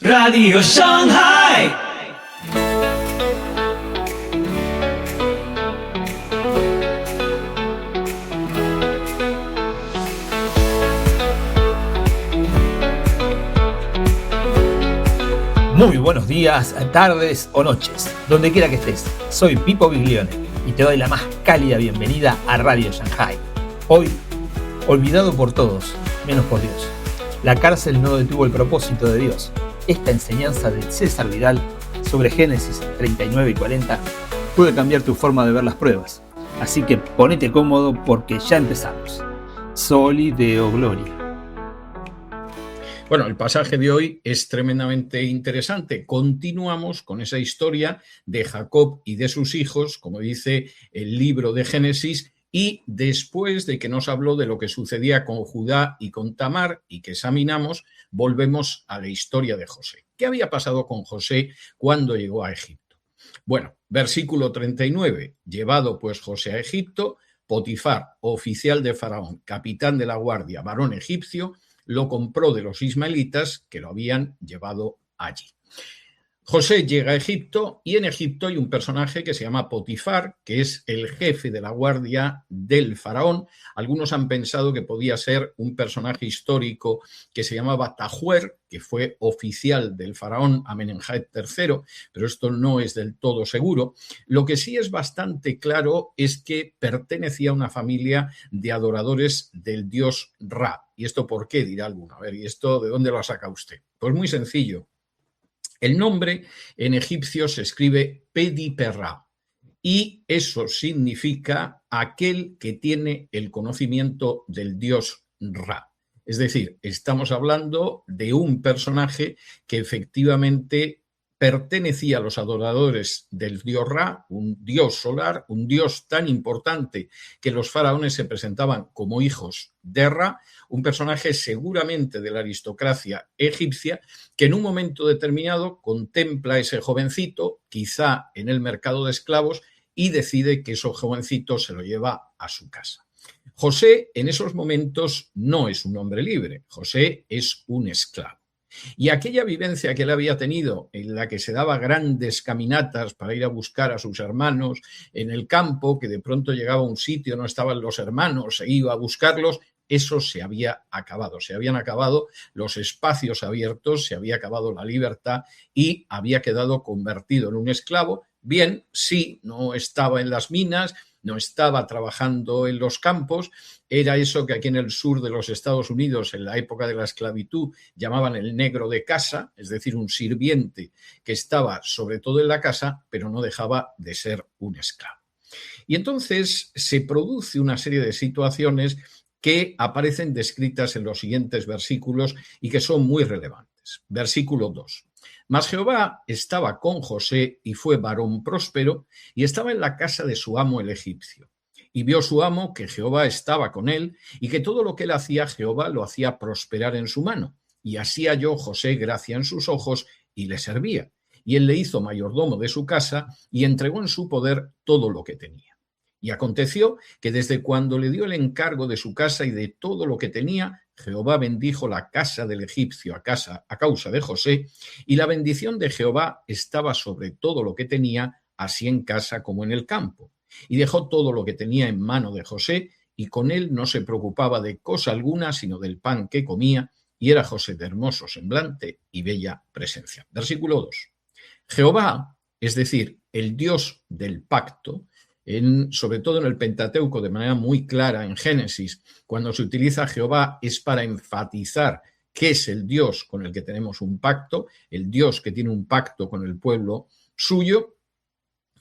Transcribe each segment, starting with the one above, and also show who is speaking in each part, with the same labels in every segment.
Speaker 1: Radio Shanghai.
Speaker 2: Muy buenos días, tardes o noches, donde quiera que estés. Soy Pipo Biglione y te doy la más cálida bienvenida a Radio Shanghai. Hoy, olvidado por todos, menos por Dios. La cárcel no detuvo el propósito de Dios. Esta enseñanza de César Vidal sobre Génesis 39 y 40 puede cambiar tu forma de ver las pruebas. Así que ponete cómodo porque ya empezamos. Soli Deo Gloria.
Speaker 3: Bueno, el pasaje de hoy es tremendamente interesante. Continuamos con esa historia de Jacob y de sus hijos, como dice el libro de Génesis, y después de que nos habló de lo que sucedía con Judá y con Tamar y que examinamos, volvemos a la historia de José. ¿Qué había pasado con José cuando llegó a Egipto? Bueno, versículo 39, llevado pues José a Egipto, Potifar, oficial de Faraón, capitán de la guardia, varón egipcio, lo compró de los ismaelitas que lo habían llevado allí. José llega a Egipto y en Egipto hay un personaje que se llama Potifar, que es el jefe de la guardia del faraón. Algunos han pensado que podía ser un personaje histórico que se llamaba Tajuer, que fue oficial del faraón Amenemhat III, pero esto no es del todo seguro. Lo que sí es bastante claro es que pertenecía a una familia de adoradores del dios Ra. ¿Y esto por qué? Dirá alguno. A ver, ¿y esto de dónde lo saca usted? Pues muy sencillo. El nombre en egipcio se escribe Pedi-Perra y eso significa aquel que tiene el conocimiento del dios Ra. Es decir, estamos hablando de un personaje que efectivamente pertenecía a los adoradores del dios Ra, un dios solar, un dios tan importante que los faraones se presentaban como hijos de Ra, un personaje seguramente de la aristocracia egipcia que en un momento determinado contempla a ese jovencito, quizá en el mercado de esclavos, y decide que ese jovencito se lo lleva a su casa. José en esos momentos no es un hombre libre, José es un esclavo. Y aquella vivencia que él había tenido, en la que se daba grandes caminatas para ir a buscar a sus hermanos en el campo, que de pronto llegaba a un sitio, no estaban los hermanos, se iba a buscarlos, eso se había acabado. Se habían acabado los espacios abiertos, se había acabado la libertad y había quedado convertido en un esclavo. Bien, sí, no estaba en las minas, no estaba trabajando en los campos, era eso que aquí en el sur de los Estados Unidos, en la época de la esclavitud, llamaban el negro de casa, es decir, un sirviente que estaba sobre todo en la casa, pero no dejaba de ser un esclavo. Y entonces se produce una serie de situaciones que aparecen descritas en los siguientes versículos y que son muy relevantes. Versículo 2. Mas Jehová estaba con José y fue varón próspero y estaba en la casa de su amo el egipcio. Y vio su amo que Jehová estaba con él y que todo lo que él hacía Jehová lo hacía prosperar en su mano. Y así halló José gracia en sus ojos y le servía. Y él le hizo mayordomo de su casa y entregó en su poder todo lo que tenía. Y aconteció que desde cuando le dio el encargo de su casa y de todo lo que tenía, Jehová bendijo la casa del egipcio a causa de José, y la bendición de Jehová estaba sobre todo lo que tenía, así en casa como en el campo. Y dejó todo lo que tenía en mano de José, y con él no se preocupaba de cosa alguna, sino del pan que comía, y era José de hermoso semblante y bella presencia. Versículo 2. Jehová, es decir, el Dios del pacto, sobre todo en el Pentateuco, de manera muy clara en Génesis, cuando se utiliza Jehová es para enfatizar que es el Dios con el que tenemos un pacto, el Dios que tiene un pacto con el pueblo suyo,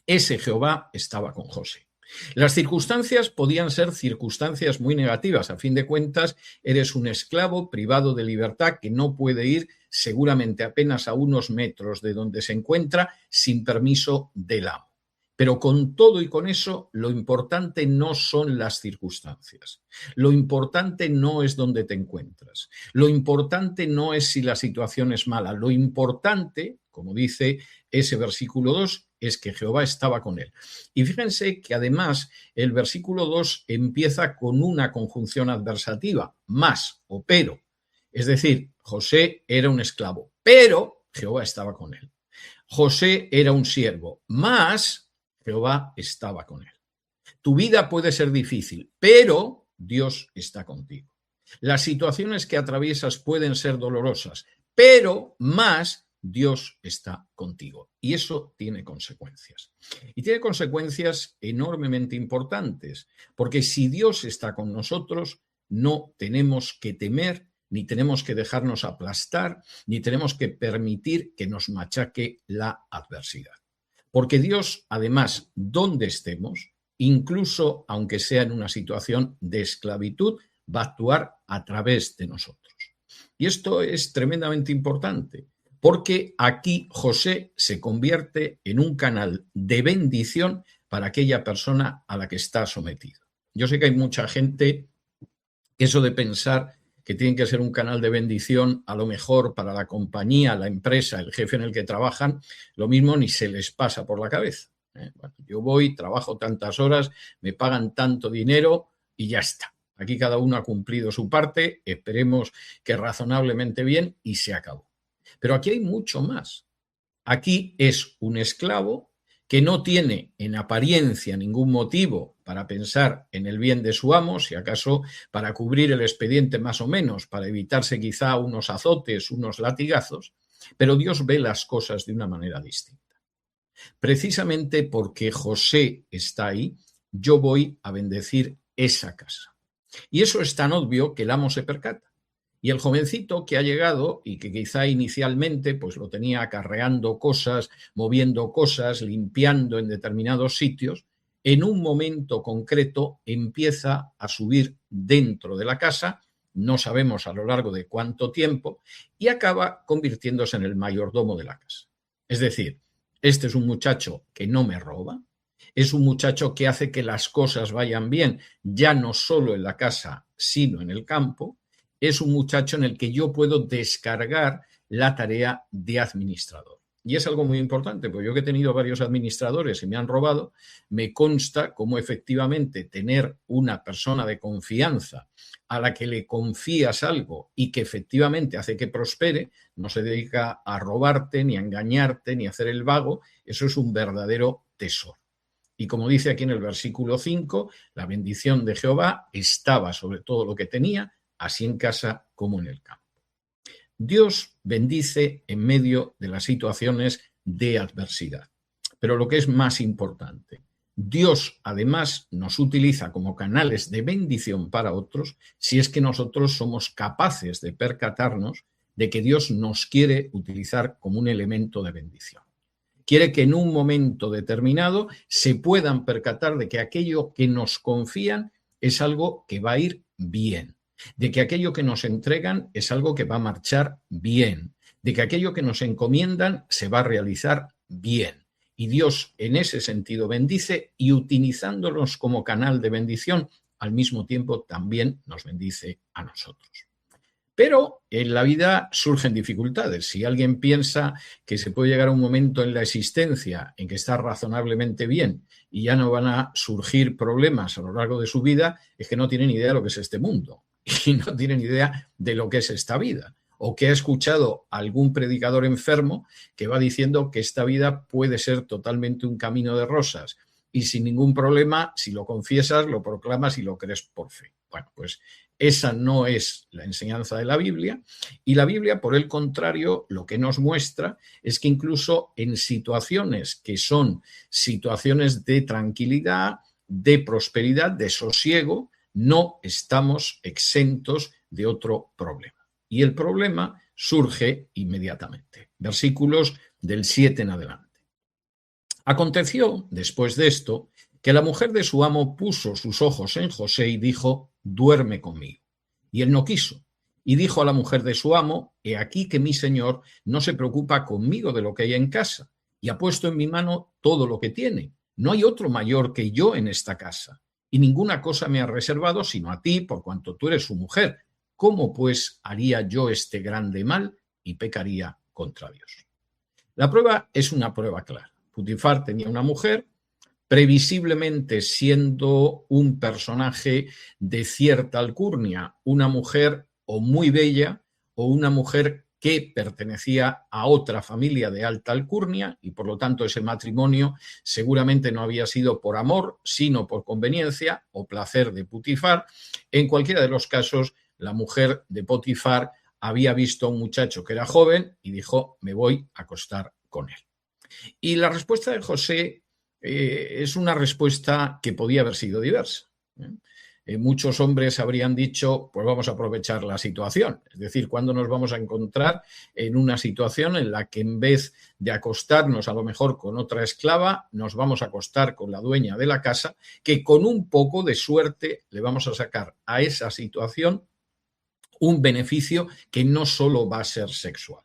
Speaker 3: ese Jehová estaba con José. Las circunstancias podían ser circunstancias muy negativas. A fin de cuentas, eres un esclavo privado de libertad que no puede ir seguramente apenas a unos metros de donde se encuentra sin permiso del amo. Pero con todo y con eso, lo importante no son las circunstancias. Lo importante no es dónde te encuentras. Lo importante no es si la situación es mala. Lo importante, como dice ese versículo 2, es que Jehová estaba con él. Y fíjense que además el versículo 2 empieza con una conjunción adversativa, más o pero. Es decir, José era un esclavo, pero Jehová estaba con él. José era un siervo, mas Jehová estaba con él. Tu vida puede ser difícil, pero Dios está contigo. Las situaciones que atraviesas pueden ser dolorosas, pero más Dios está contigo. Y eso tiene consecuencias. Y tiene consecuencias enormemente importantes, porque si Dios está con nosotros, no tenemos que temer, ni tenemos que dejarnos aplastar, ni tenemos que permitir que nos machaque la adversidad. Porque Dios, además, donde estemos, incluso aunque sea en una situación de esclavitud, va a actuar a través de nosotros. Y esto es tremendamente importante, porque aquí José se convierte en un canal de bendición para aquella persona a la que está sometido. Yo sé que hay mucha gente que eso de pensar que tiene que ser un canal de bendición, a lo mejor para la compañía, la empresa, el jefe en el que trabajan, lo mismo ni se les pasa por la cabeza. Bueno, yo voy, trabajo tantas horas, me pagan tanto dinero y ya está. Aquí cada uno ha cumplido su parte, esperemos que razonablemente bien y se acabó. Pero aquí hay mucho más. Aquí es un esclavo que no tiene en apariencia ningún motivo para pensar en el bien de su amo, si acaso para cubrir el expediente más o menos, para evitarse quizá unos azotes, unos latigazos, pero Dios ve las cosas de una manera distinta. Precisamente porque José está ahí, yo voy a bendecir esa casa. Y eso es tan obvio que el amo se percata. Y el jovencito que ha llegado y que quizá inicialmente pues lo tenía acarreando cosas, moviendo cosas, limpiando en determinados sitios, en un momento concreto empieza a subir dentro de la casa, no sabemos a lo largo de cuánto tiempo, y acaba convirtiéndose en el mayordomo de la casa. Es decir, este es un muchacho que no me roba, es un muchacho que hace que las cosas vayan bien, ya no solo en la casa, sino en el campo. Es un muchacho en el que yo puedo descargar la tarea de administrador. Y es algo muy importante, porque yo que he tenido varios administradores y me han robado, me consta cómo efectivamente tener una persona de confianza a la que le confías algo y que efectivamente hace que prospere, no se dedica a robarte, ni a engañarte, ni a hacer el vago, eso es un verdadero tesoro. Y como dice aquí en el versículo 5, la bendición de Jehová estaba sobre todo lo que tenía, así en casa como en el campo. Dios bendice en medio de las situaciones de adversidad. Pero lo que es más importante, Dios además nos utiliza como canales de bendición para otros si es que nosotros somos capaces de percatarnos de que Dios nos quiere utilizar como un elemento de bendición. Quiere que en un momento determinado se puedan percatar de que aquello que nos confían es algo que va a ir bien, de que aquello que nos entregan es algo que va a marchar bien, de que aquello que nos encomiendan se va a realizar bien. Y Dios en ese sentido bendice y utilizándolos como canal de bendición, al mismo tiempo también nos bendice a nosotros. Pero en la vida surgen dificultades. Si alguien piensa que se puede llegar a un momento en la existencia en que está razonablemente bien y ya no van a surgir problemas a lo largo de su vida, es que no tienen idea de lo que es este mundo y no tienen idea de lo que es esta vida. O que ha escuchado a algún predicador enfermo que va diciendo que esta vida puede ser totalmente un camino de rosas y sin ningún problema, si lo confiesas, lo proclamas y lo crees por fe. Bueno, pues esa no es la enseñanza de la Biblia y la Biblia, por el contrario, lo que nos muestra es que incluso en situaciones que son situaciones de tranquilidad, de prosperidad, de sosiego, no estamos exentos de otro problema. Y el problema surge inmediatamente. Versículos del 7 en adelante. Aconteció, después de esto, que la mujer de su amo puso sus ojos en José y dijo: duerme conmigo. Y él no quiso. Y dijo a la mujer de su amo: he aquí que mi señor no se preocupa conmigo de lo que hay en casa, y ha puesto en mi mano todo lo que tiene. No hay otro mayor que yo en esta casa, y ninguna cosa me ha reservado sino a ti, por cuanto tú eres su mujer. ¿Cómo pues haría yo este grande mal y pecaría contra Dios? La prueba es una prueba clara. Putifar tenía una mujer, previsiblemente siendo un personaje de cierta alcurnia, una mujer o muy bella o una mujer que pertenecía a otra familia de alta alcurnia y por lo tanto ese matrimonio seguramente no había sido por amor, sino por conveniencia o placer de Putifar. En cualquiera de los casos, la mujer de Potifar había visto a un muchacho que era joven y dijo, me voy a acostar con él. Y la respuesta de José es una respuesta que podía haber sido diversa. Muchos hombres habrían dicho, pues vamos a aprovechar la situación. Es decir, ¿cuándo nos vamos a encontrar en una situación en la que en vez de acostarnos a lo mejor con otra esclava, nos vamos a acostar con la dueña de la casa, que con un poco de suerte le vamos a sacar a esa situación un beneficio que no solo va a ser sexual?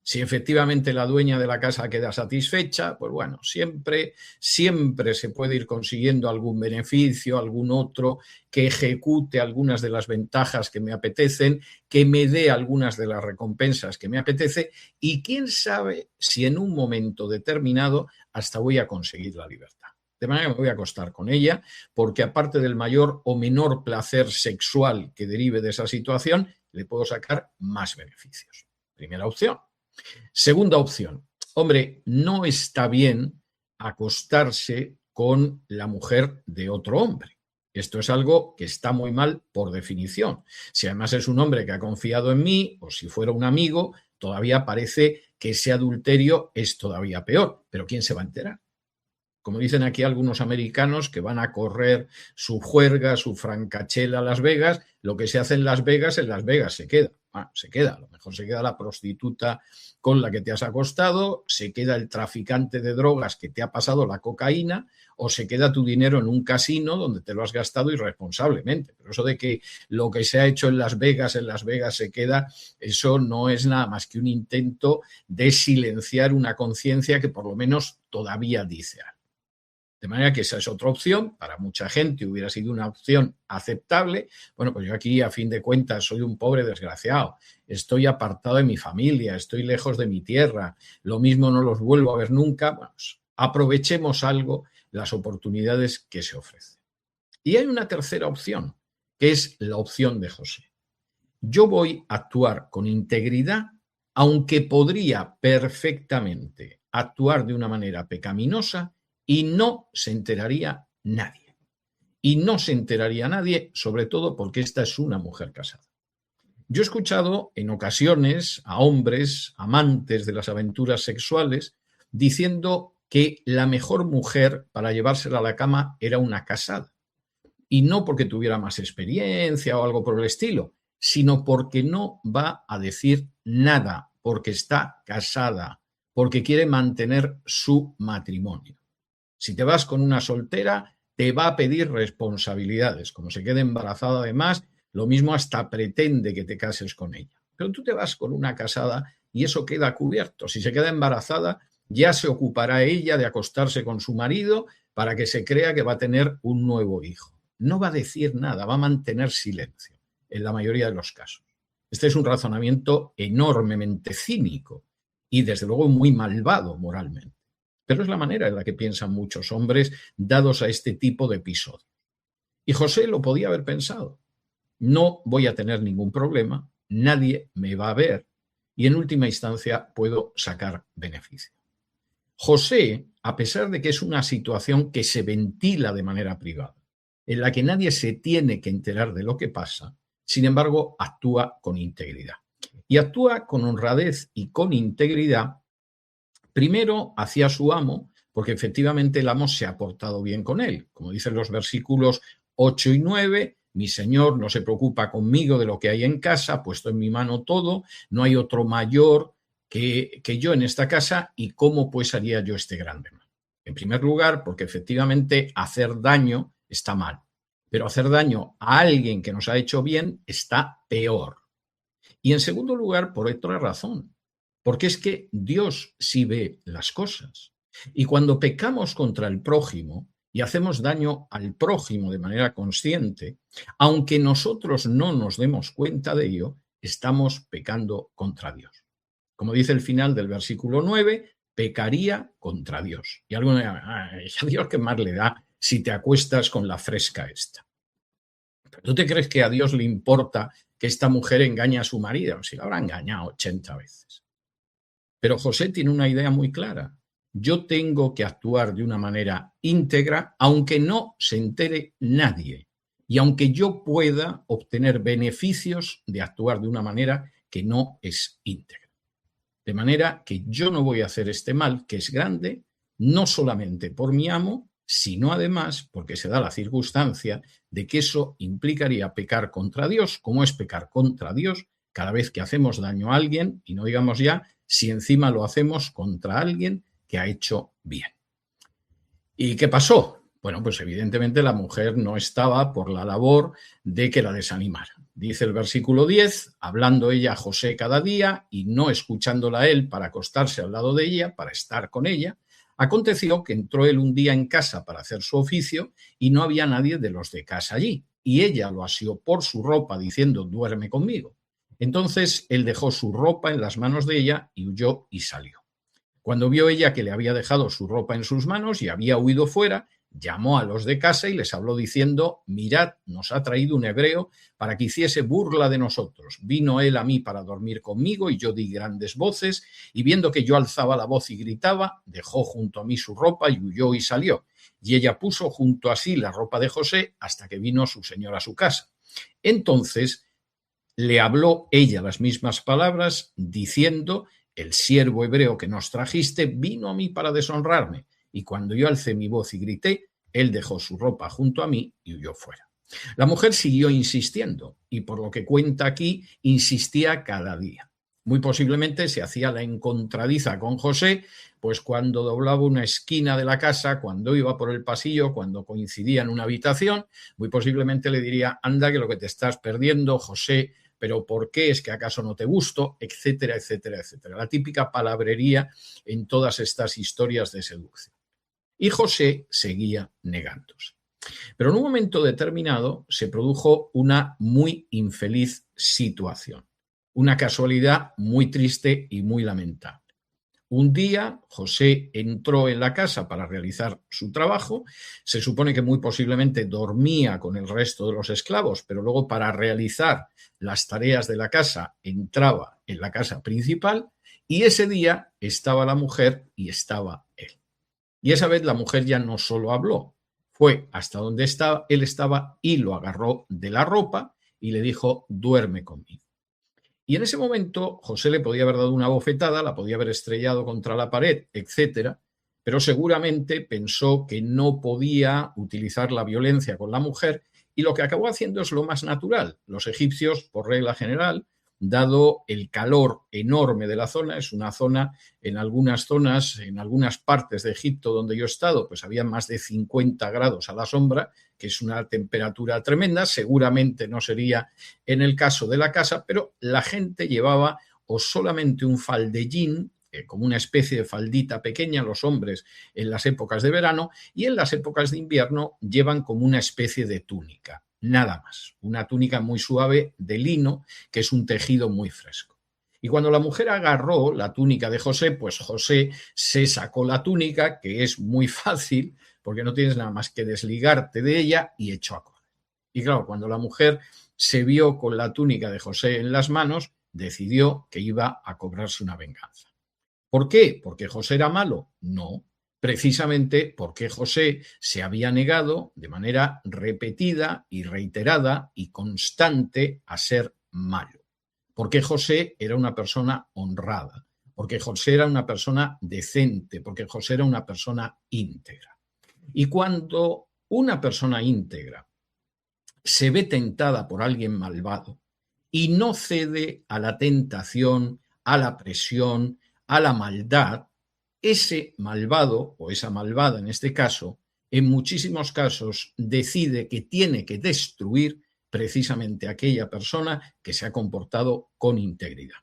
Speaker 3: Si efectivamente la dueña de la casa queda satisfecha, pues bueno, siempre se puede ir consiguiendo algún beneficio, algún otro que ejecute algunas de las ventajas que me apetecen, que me dé algunas de las recompensas que me apetece y quién sabe si en un momento determinado hasta voy a conseguir la libertad. De manera que me voy a acostar con ella porque aparte del mayor o menor placer sexual que derive de esa situación, le puedo sacar más beneficios. Primera opción. Segunda opción, hombre, no está bien acostarse con la mujer de otro hombre. Esto es algo que está muy mal por definición. Si además es un hombre que ha confiado en mí o si fuera un amigo, todavía parece que ese adulterio es todavía peor. Pero ¿quién se va a enterar? Como dicen aquí algunos americanos que van a correr su juerga, su francachela a Las Vegas, lo que se hace en Las Vegas se queda. Se queda, a lo mejor se queda la prostituta con la que te has acostado, se queda el traficante de drogas que te ha pasado la cocaína o se queda tu dinero en un casino donde te lo has gastado irresponsablemente. Pero eso de que lo que se ha hecho en Las Vegas se queda, eso no es nada más que un intento de silenciar una conciencia que por lo menos todavía dice algo. De manera que esa es otra opción, para mucha gente hubiera sido una opción aceptable. Bueno, pues yo aquí a fin de cuentas soy un pobre desgraciado, estoy apartado de mi familia, estoy lejos de mi tierra, lo mismo no los vuelvo a ver nunca. Bueno, pues aprovechemos algo las oportunidades que se ofrecen. Y hay una tercera opción, que es la opción de José. Yo voy a actuar con integridad, aunque podría perfectamente actuar de una manera pecaminosa, y no se enteraría nadie. Y no se enteraría nadie, sobre todo porque esta es una mujer casada. Yo he escuchado en ocasiones a hombres, amantes de las aventuras sexuales, diciendo que la mejor mujer para llevársela a la cama era una casada. Y no porque tuviera más experiencia o algo por el estilo, sino porque no va a decir nada, porque está casada, porque quiere mantener su matrimonio. Si te vas con una soltera, te va a pedir responsabilidades. Como se quede embarazada además, lo mismo hasta pretende que te cases con ella. Pero tú te vas con una casada y eso queda cubierto. Si se queda embarazada, ya se ocupará ella de acostarse con su marido para que se crea que va a tener un nuevo hijo. No va a decir nada, va a mantener silencio en la mayoría de los casos. Este es un razonamiento enormemente cínico y desde luego muy malvado moralmente. Pero es la manera en la que piensan muchos hombres dados a este tipo de episodios. Y José lo podía haber pensado. No voy a tener ningún problema, nadie me va a ver y en última instancia puedo sacar beneficio. José, a pesar de que es una situación que se ventila de manera privada, en la que nadie se tiene que enterar de lo que pasa, sin embargo, actúa con integridad. Y actúa con honradez y con integridad. Primero hacia su amo, porque efectivamente el amo se ha portado bien con él. Como dicen los versículos 8 y 9, mi señor no se preocupa conmigo de lo que hay en casa, ha puesto en mi mano todo, no hay otro mayor que yo en esta casa y cómo pues haría yo este grande mal. En primer lugar, porque efectivamente hacer daño está mal, pero hacer daño a alguien que nos ha hecho bien está peor. Y en segundo lugar, por otra razón. Porque es que Dios sí ve las cosas. Y cuando pecamos contra el prójimo y hacemos daño al prójimo de manera consciente, aunque nosotros no nos demos cuenta de ello, estamos pecando contra Dios. Como dice el final del versículo 9, pecaría contra Dios. Y alguno dirá, ¿a Dios qué más le da si te acuestas con la fresca esta? ¿Tú te crees que a Dios le importa que esta mujer engaña a su marido, si la habrá engañado 80 veces. Pero José tiene una idea muy clara. Yo tengo que actuar de una manera íntegra, aunque no se entere nadie y aunque yo pueda obtener beneficios de actuar de una manera que no es íntegra. De manera que yo no voy a hacer este mal, que es grande, no solamente por mi amo, sino además porque se da la circunstancia de que eso implicaría pecar contra Dios. ¿Cómo es pecar contra Dios? Cada vez que hacemos daño a alguien, y no digamos ya si encima lo hacemos contra alguien que ha hecho bien. ¿Y qué pasó? Bueno, pues evidentemente la mujer no estaba por la labor de que la desanimara. Dice el versículo 10, hablando ella a José cada día y no escuchándola a él para acostarse al lado de ella, para estar con ella, aconteció que entró él un día en casa para hacer su oficio y no había nadie de los de casa allí. Y ella lo asió por su ropa diciendo, duerme conmigo. Entonces él dejó su ropa en las manos de ella y huyó y salió. Cuando vio ella que le había dejado su ropa en sus manos y había huido fuera, llamó a los de casa y les habló diciendo, mirad, nos ha traído un hebreo para que hiciese burla de nosotros. Vino él a mí para dormir conmigo y yo di grandes voces y viendo que yo alzaba la voz y gritaba, dejó junto a mí su ropa y huyó y salió. Y ella puso junto a sí la ropa de José hasta que vino su señor a su casa. Entonces le habló ella las mismas palabras diciendo, el siervo hebreo que nos trajiste vino a mí para deshonrarme. Y cuando yo alcé mi voz y grité, él dejó su ropa junto a mí y huyó fuera. La mujer siguió insistiendo y por lo que cuenta aquí, insistía cada día. Muy posiblemente se hacía la encontradiza con José, pues cuando doblaba una esquina de la casa, cuando iba por el pasillo, cuando coincidía en una habitación, muy posiblemente le diría, anda que lo que te estás perdiendo, José, pero ¿por qué? ¿Es que acaso no te gusto? Etcétera, etcétera, etcétera. La típica palabrería en todas estas historias de seducción. Y José seguía negándose. Pero en un momento determinado se produjo una muy infeliz situación, una casualidad muy triste y muy lamentable. Un día José entró en la casa para realizar su trabajo, se supone que muy posiblemente dormía con el resto de los esclavos, pero luego para realizar las tareas de la casa entraba en la casa principal y ese día estaba la mujer y estaba él. Y esa vez la mujer ya no solo habló, fue hasta donde él estaba y lo agarró de la ropa y le dijo, duerme conmigo. Y en ese momento José le podía haber dado una bofetada, la podía haber estrellado contra la pared, etcétera, pero seguramente pensó que no podía utilizar la violencia con la mujer y lo que acabó haciendo es lo más natural. Los egipcios, por regla general, dado el calor enorme de la zona, es una zona, en algunas zonas, en algunas partes de Egipto donde yo he estado, pues había más de 50 grados a la sombra, que es una temperatura tremenda, seguramente no sería en el caso de la casa, pero la gente llevaba o solamente un faldellín, como una especie de faldita pequeña, los hombres en las épocas de verano, y en las épocas de invierno llevan como una especie de túnica. Nada más, una túnica muy suave de lino, que es un tejido muy fresco. Y cuando la mujer agarró la túnica de José, pues José se sacó la túnica, que es muy fácil, porque no tienes nada más que desligarte de ella y echó a correr. Y claro, cuando la mujer se vio con la túnica de José en las manos, decidió que iba a cobrarse una venganza. ¿Por qué? ¿Porque José era malo? No. Precisamente porque José se había negado de manera repetida y reiterada y constante a ser malo. Porque José era una persona honrada, porque José era una persona decente, porque José era una persona íntegra. Y cuando una persona íntegra se ve tentada por alguien malvado y no cede a la tentación, a la presión, a la maldad, ese malvado o esa malvada en este caso, en muchísimos casos decide que tiene que destruir precisamente a aquella persona que se ha comportado con integridad.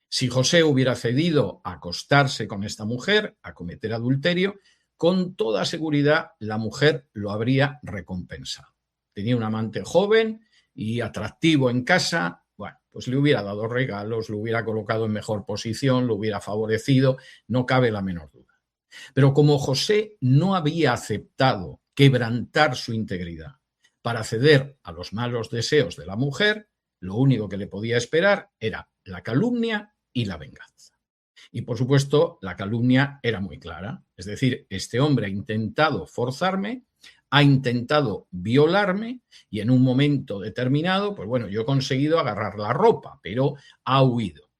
Speaker 3: Si José hubiera cedido a acostarse con esta mujer, a cometer adulterio, con toda seguridad la mujer lo habría recompensado. Tenía un amante joven y atractivo en casa, bueno, pues le hubiera dado regalos, lo hubiera colocado en mejor posición, lo hubiera favorecido, no cabe la menor duda. Pero como José no había aceptado quebrantar su integridad para ceder a los malos deseos de la mujer, lo único que le podía esperar era la calumnia y la venganza. Y por supuesto, la calumnia era muy clara. Es decir, este hombre ha intentado forzarme, ha intentado violarme y en un momento determinado, pues bueno, yo he conseguido agarrar la ropa, pero ha huido.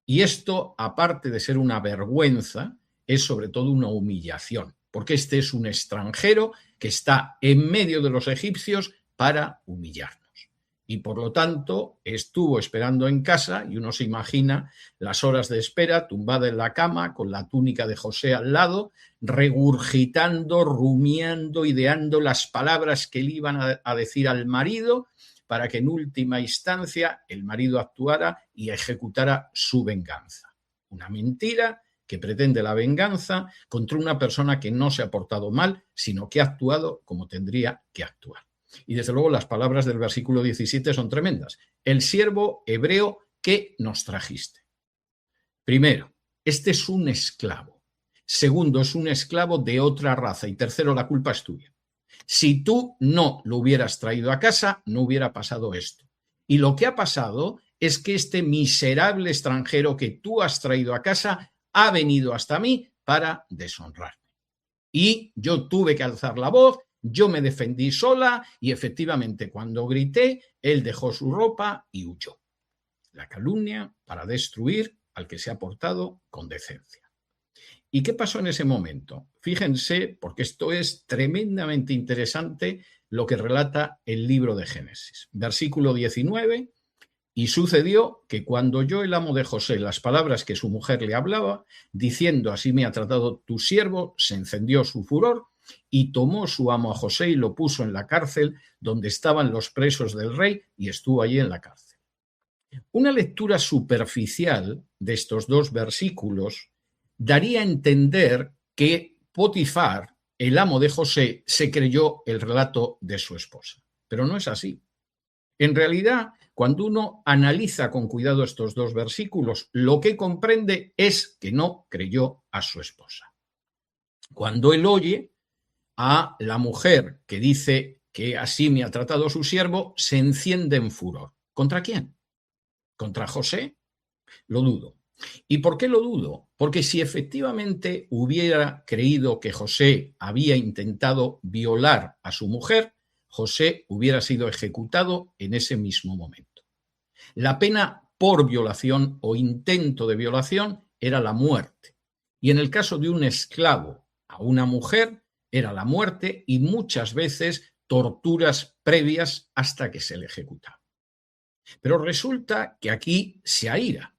Speaker 3: Y esto, aparte de ser una vergüenza, es sobre todo una humillación, porque este es un extranjero que está en medio de los egipcios para humillarnos. Y por lo tanto estuvo esperando en casa y uno se imagina las horas de espera tumbada en la cama con la túnica de José al lado, regurgitando, rumiando, ideando las palabras que le iban a decir al marido para que en última instancia el marido actuara y ejecutara su venganza. Una mentira que pretende la venganza contra una persona que no se ha portado mal, sino que ha actuado como tendría que actuar. Y desde luego las palabras del versículo 17 son tremendas. El siervo hebreo que nos trajiste. Primero, este es un esclavo. Segundo, es un esclavo de otra raza. Y tercero, la culpa es tuya. Si tú no lo hubieras traído a casa, no hubiera pasado esto. Y lo que ha pasado es que este miserable extranjero que tú has traído a casa ha venido hasta mí para deshonrarme. Y yo tuve que alzar la voz. Yo me defendí sola y efectivamente cuando grité, él dejó su ropa y huyó. La calumnia para destruir al que se ha portado con decencia. ¿Y qué pasó en ese momento? Fíjense, porque esto es tremendamente interesante lo que relata el libro de Génesis. Versículo 19, y sucedió que cuando oyó el amo de José las palabras que su mujer le hablaba, diciendo así me ha tratado tu siervo, se encendió su furor, y tomó su amo a José y lo puso en la cárcel donde estaban los presos del rey y estuvo allí en la cárcel. Una lectura superficial de estos dos versículos daría a entender que Potifar, el amo de José, se creyó el relato de su esposa. Pero no es así. En realidad, cuando uno analiza con cuidado estos dos versículos, lo que comprende es que no creyó a su esposa. Cuando él oye a la mujer que dice que así me ha tratado su siervo, se enciende en furor. ¿Contra quién? ¿Contra José? Lo dudo. ¿Y por qué lo dudo? Porque si efectivamente hubiera creído que José había intentado violar a su mujer, José hubiera sido ejecutado en ese mismo momento. La pena por violación o intento de violación era la muerte. Y en el caso de un esclavo a una mujer, era la muerte y muchas veces torturas previas hasta que se le ejecutaba. Pero resulta que aquí se aira.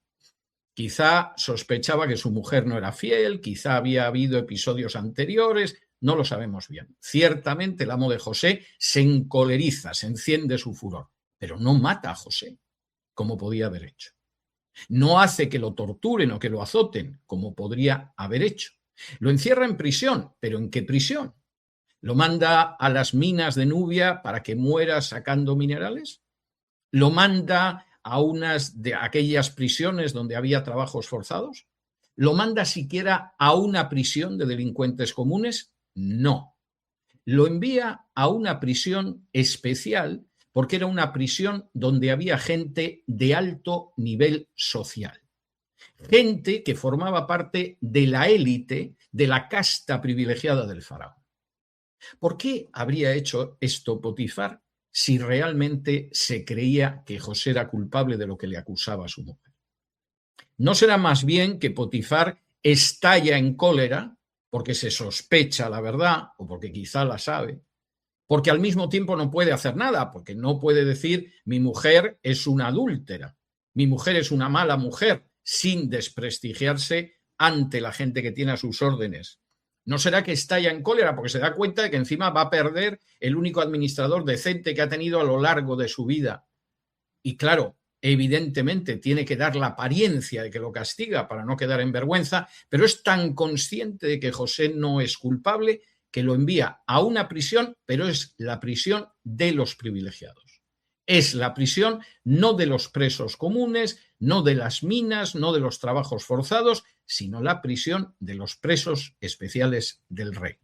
Speaker 3: Quizá sospechaba que su mujer no era fiel, quizá había habido episodios anteriores, no lo sabemos bien. Ciertamente el amo de José se encoleriza, se enciende su furor, pero no mata a José, como podía haber hecho. No hace que lo torturen o que lo azoten, como podría haber hecho. Lo encierra en prisión, pero ¿en qué prisión? ¿Lo manda a las minas de Nubia para que muera sacando minerales? ¿Lo manda a unas de aquellas prisiones donde había trabajos forzados? ¿Lo manda siquiera a una prisión de delincuentes comunes? No. Lo envía a una prisión especial porque era una prisión donde había gente de alto nivel social. Gente que formaba parte de la élite, de la casta privilegiada del faraón. ¿Por qué habría hecho esto Potifar si realmente se creía que José era culpable de lo que le acusaba a su mujer? ¿No será más bien que Potifar estalla en cólera porque se sospecha la verdad o porque quizá la sabe? Porque al mismo tiempo no puede hacer nada, porque no puede decir mi mujer es una adúltera, mi mujer es una mala mujer, sin desprestigiarse ante la gente que tiene a sus órdenes. ¿No será que estalla en cólera porque se da cuenta de que encima va a perder el único administrador decente que ha tenido a lo largo de su vida? Y claro, evidentemente tiene que dar la apariencia de que lo castiga para no quedar en vergüenza, pero es tan consciente de que José no es culpable que lo envía a una prisión, pero es la prisión de los privilegiados. Es la prisión no de los presos comunes, no de las minas, no de los trabajos forzados, sino la prisión de los presos especiales del rey,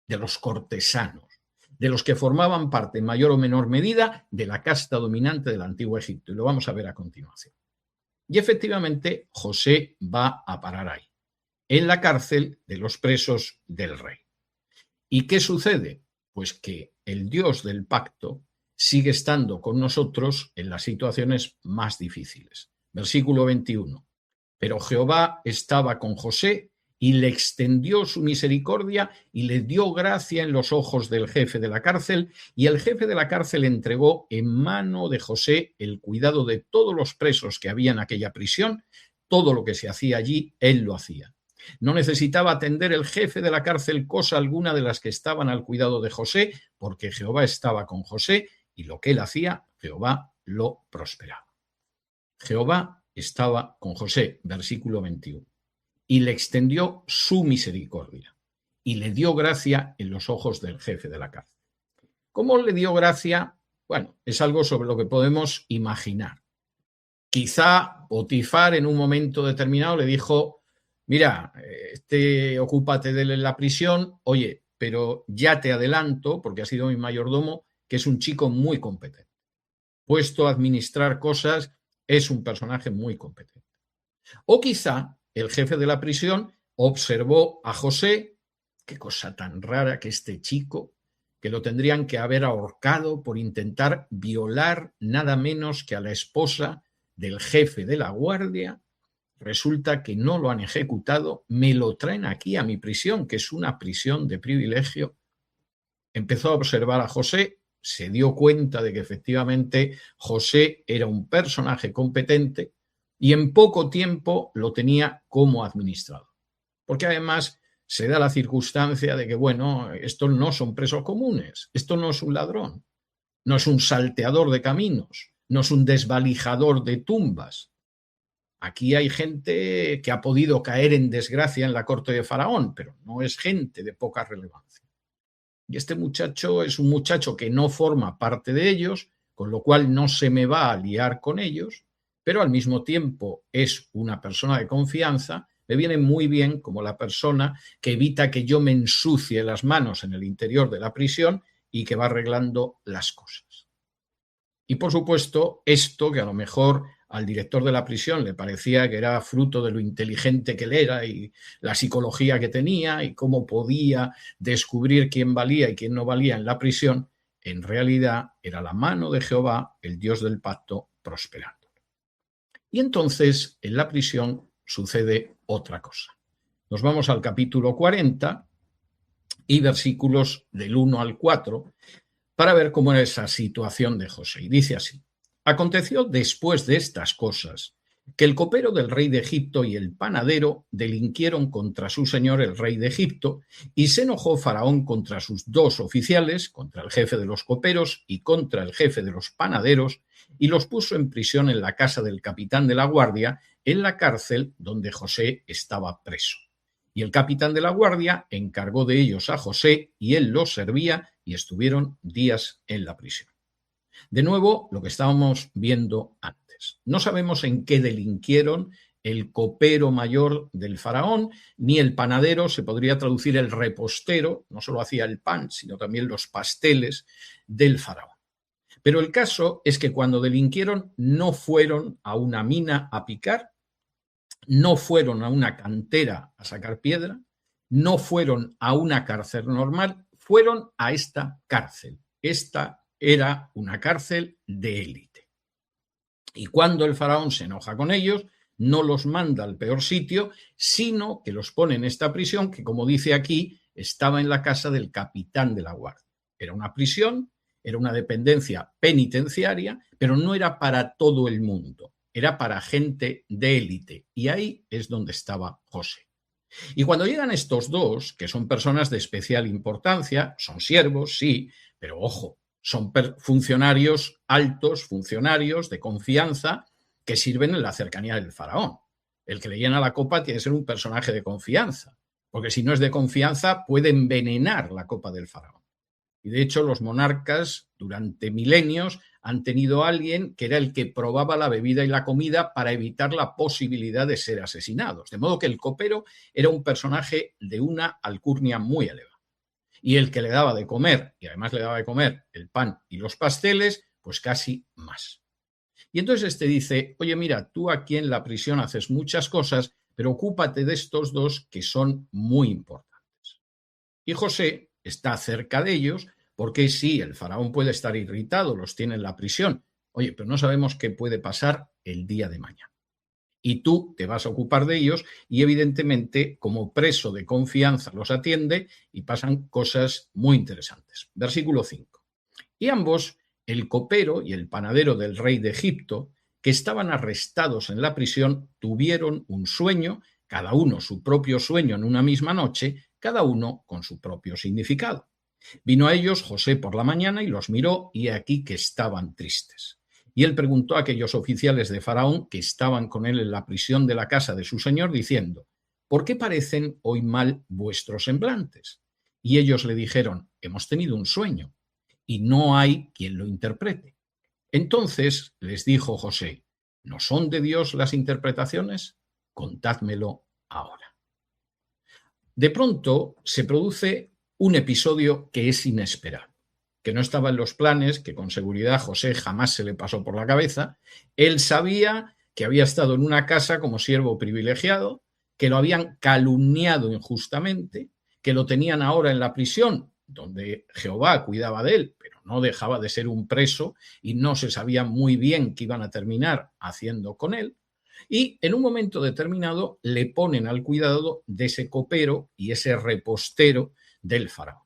Speaker 3: de los cortesanos, de los que formaban parte en mayor o menor medida de la casta dominante del antiguo Egipto. Y lo vamos a ver a continuación. Y efectivamente José va a parar ahí, en la cárcel de los presos del rey. ¿Y qué sucede? Pues que el Dios del pacto sigue estando con nosotros en las situaciones más difíciles. Versículo 21. Pero Jehová estaba con José y le extendió su misericordia y le dio gracia en los ojos del jefe de la cárcel, y el jefe de la cárcel entregó en mano de José el cuidado de todos los presos que había en aquella prisión. Todo lo que se hacía allí, él lo hacía. No necesitaba atender el jefe de la cárcel cosa alguna de las que estaban al cuidado de José, porque Jehová estaba con José y lo que él hacía, Jehová lo prosperaba. Jehová estaba con José, versículo 21, y le extendió su misericordia y le dio gracia en los ojos del jefe de la cárcel. ¿Cómo le dio gracia? Bueno, es algo sobre lo que podemos imaginar. Quizá Potifar en un momento determinado le dijo: mira, ocúpate de él en la prisión, oye, pero ya te adelanto, porque ha sido mi mayordomo, que es un chico muy competente. Puesto a administrar cosas, es un personaje muy competente. O quizá el jefe de la prisión observó a José, qué cosa tan rara que este chico, que lo tendrían que haber ahorcado por intentar violar nada menos que a la esposa del jefe de la guardia. Resulta que no lo han ejecutado, me lo traen aquí a mi prisión, que es una prisión de privilegio. Empezó a observar a José, se dio cuenta de que efectivamente José era un personaje competente y en poco tiempo lo tenía como administrador. Porque además se da la circunstancia de que, bueno, estos no son presos comunes, esto no es un ladrón, no es un salteador de caminos, no es un desvalijador de tumbas. Aquí hay gente que ha podido caer en desgracia en la corte de Faraón, pero no es gente de poca relevancia. Y este muchacho es un muchacho que no forma parte de ellos, con lo cual no se me va a liar con ellos, pero al mismo tiempo es una persona de confianza. Me viene muy bien como la persona que evita que yo me ensucie las manos en el interior de la prisión y que va arreglando las cosas. Y por supuesto, esto que a lo mejor al director de la prisión le parecía que era fruto de lo inteligente que él era y la psicología que tenía y cómo podía descubrir quién valía y quién no valía en la prisión, en realidad era la mano de Jehová, el Dios del pacto, prosperando. Y entonces en la prisión sucede otra cosa. Nos vamos al capítulo 40 y versículos del 1 al 4 para ver cómo era esa situación de José. Y dice así: aconteció después de estas cosas que el copero del rey de Egipto y el panadero delinquieron contra su señor el rey de Egipto, y se enojó Faraón contra sus dos oficiales, contra el jefe de los coperos y contra el jefe de los panaderos, y los puso en prisión en la casa del capitán de la guardia, en la cárcel donde José estaba preso. Y el capitán de la guardia encargó de ellos a José, y él los servía, y estuvieron días en la prisión. De nuevo, lo que estábamos viendo antes. No sabemos en qué delinquieron el copero mayor del faraón, ni el panadero, se podría traducir el repostero, no solo hacía el pan, sino también los pasteles del faraón. Pero el caso es que cuando delinquieron no fueron a una mina a picar, no fueron a una cantera a sacar piedra, no fueron a una cárcel normal, fueron a esta cárcel. Esta era una cárcel de élite. Y cuando el faraón se enoja con ellos, no los manda al peor sitio, sino que los pone en esta prisión que, como dice aquí, estaba en la casa del capitán de la guardia. Era una prisión, era una dependencia penitenciaria, pero no era para todo el mundo, era para gente de élite. Y ahí es donde estaba José. Y cuando llegan estos dos, que son personas de especial importancia, son siervos, sí, pero ojo, son funcionarios altos, funcionarios de confianza que sirven en la cercanía del faraón. El que le llena la copa tiene que ser un personaje de confianza, porque si no es de confianza puede envenenar la copa del faraón. Y de hecho los monarcas durante milenios han tenido a alguien que era el que probaba la bebida y la comida para evitar la posibilidad de ser asesinados. De modo que el copero era un personaje de una alcurnia muy elevada. Y el que le daba de comer, y además le daba de comer el pan y los pasteles, pues casi más. Y entonces este dice, oye, mira, tú aquí en la prisión haces muchas cosas, pero ocúpate de estos dos que son muy importantes. Y José está cerca de ellos porque sí, el faraón puede estar irritado, los tiene en la prisión. Oye, pero no sabemos qué puede pasar el día de mañana. Y tú te vas a ocupar de ellos y evidentemente como preso de confianza los atiende y pasan cosas muy interesantes. Versículo 5. Y ambos, el copero y el panadero del rey de Egipto, que estaban arrestados en la prisión, tuvieron un sueño, cada uno su propio sueño en una misma noche, cada uno con su propio significado. Vino a ellos José por la mañana y los miró, y he aquí que estaban tristes. Y él preguntó a aquellos oficiales de Faraón que estaban con él en la prisión de la casa de su señor, diciendo, ¿por qué parecen hoy mal vuestros semblantes? Y ellos le dijeron, hemos tenido un sueño, y no hay quien lo interprete. Entonces les dijo José, ¿no son de Dios las interpretaciones? Contádmelo ahora. De pronto se produce un episodio que es inesperado, que no estaba en los planes, que con seguridad José jamás se le pasó por la cabeza. Él sabía que había estado en una casa como siervo privilegiado, que lo habían calumniado injustamente, que lo tenían ahora en la prisión, donde Jehová cuidaba de él, pero no dejaba de ser un preso y no se sabía muy bien qué iban a terminar haciendo con él. Y en un momento determinado le ponen al cuidado de ese copero y ese repostero del faraón.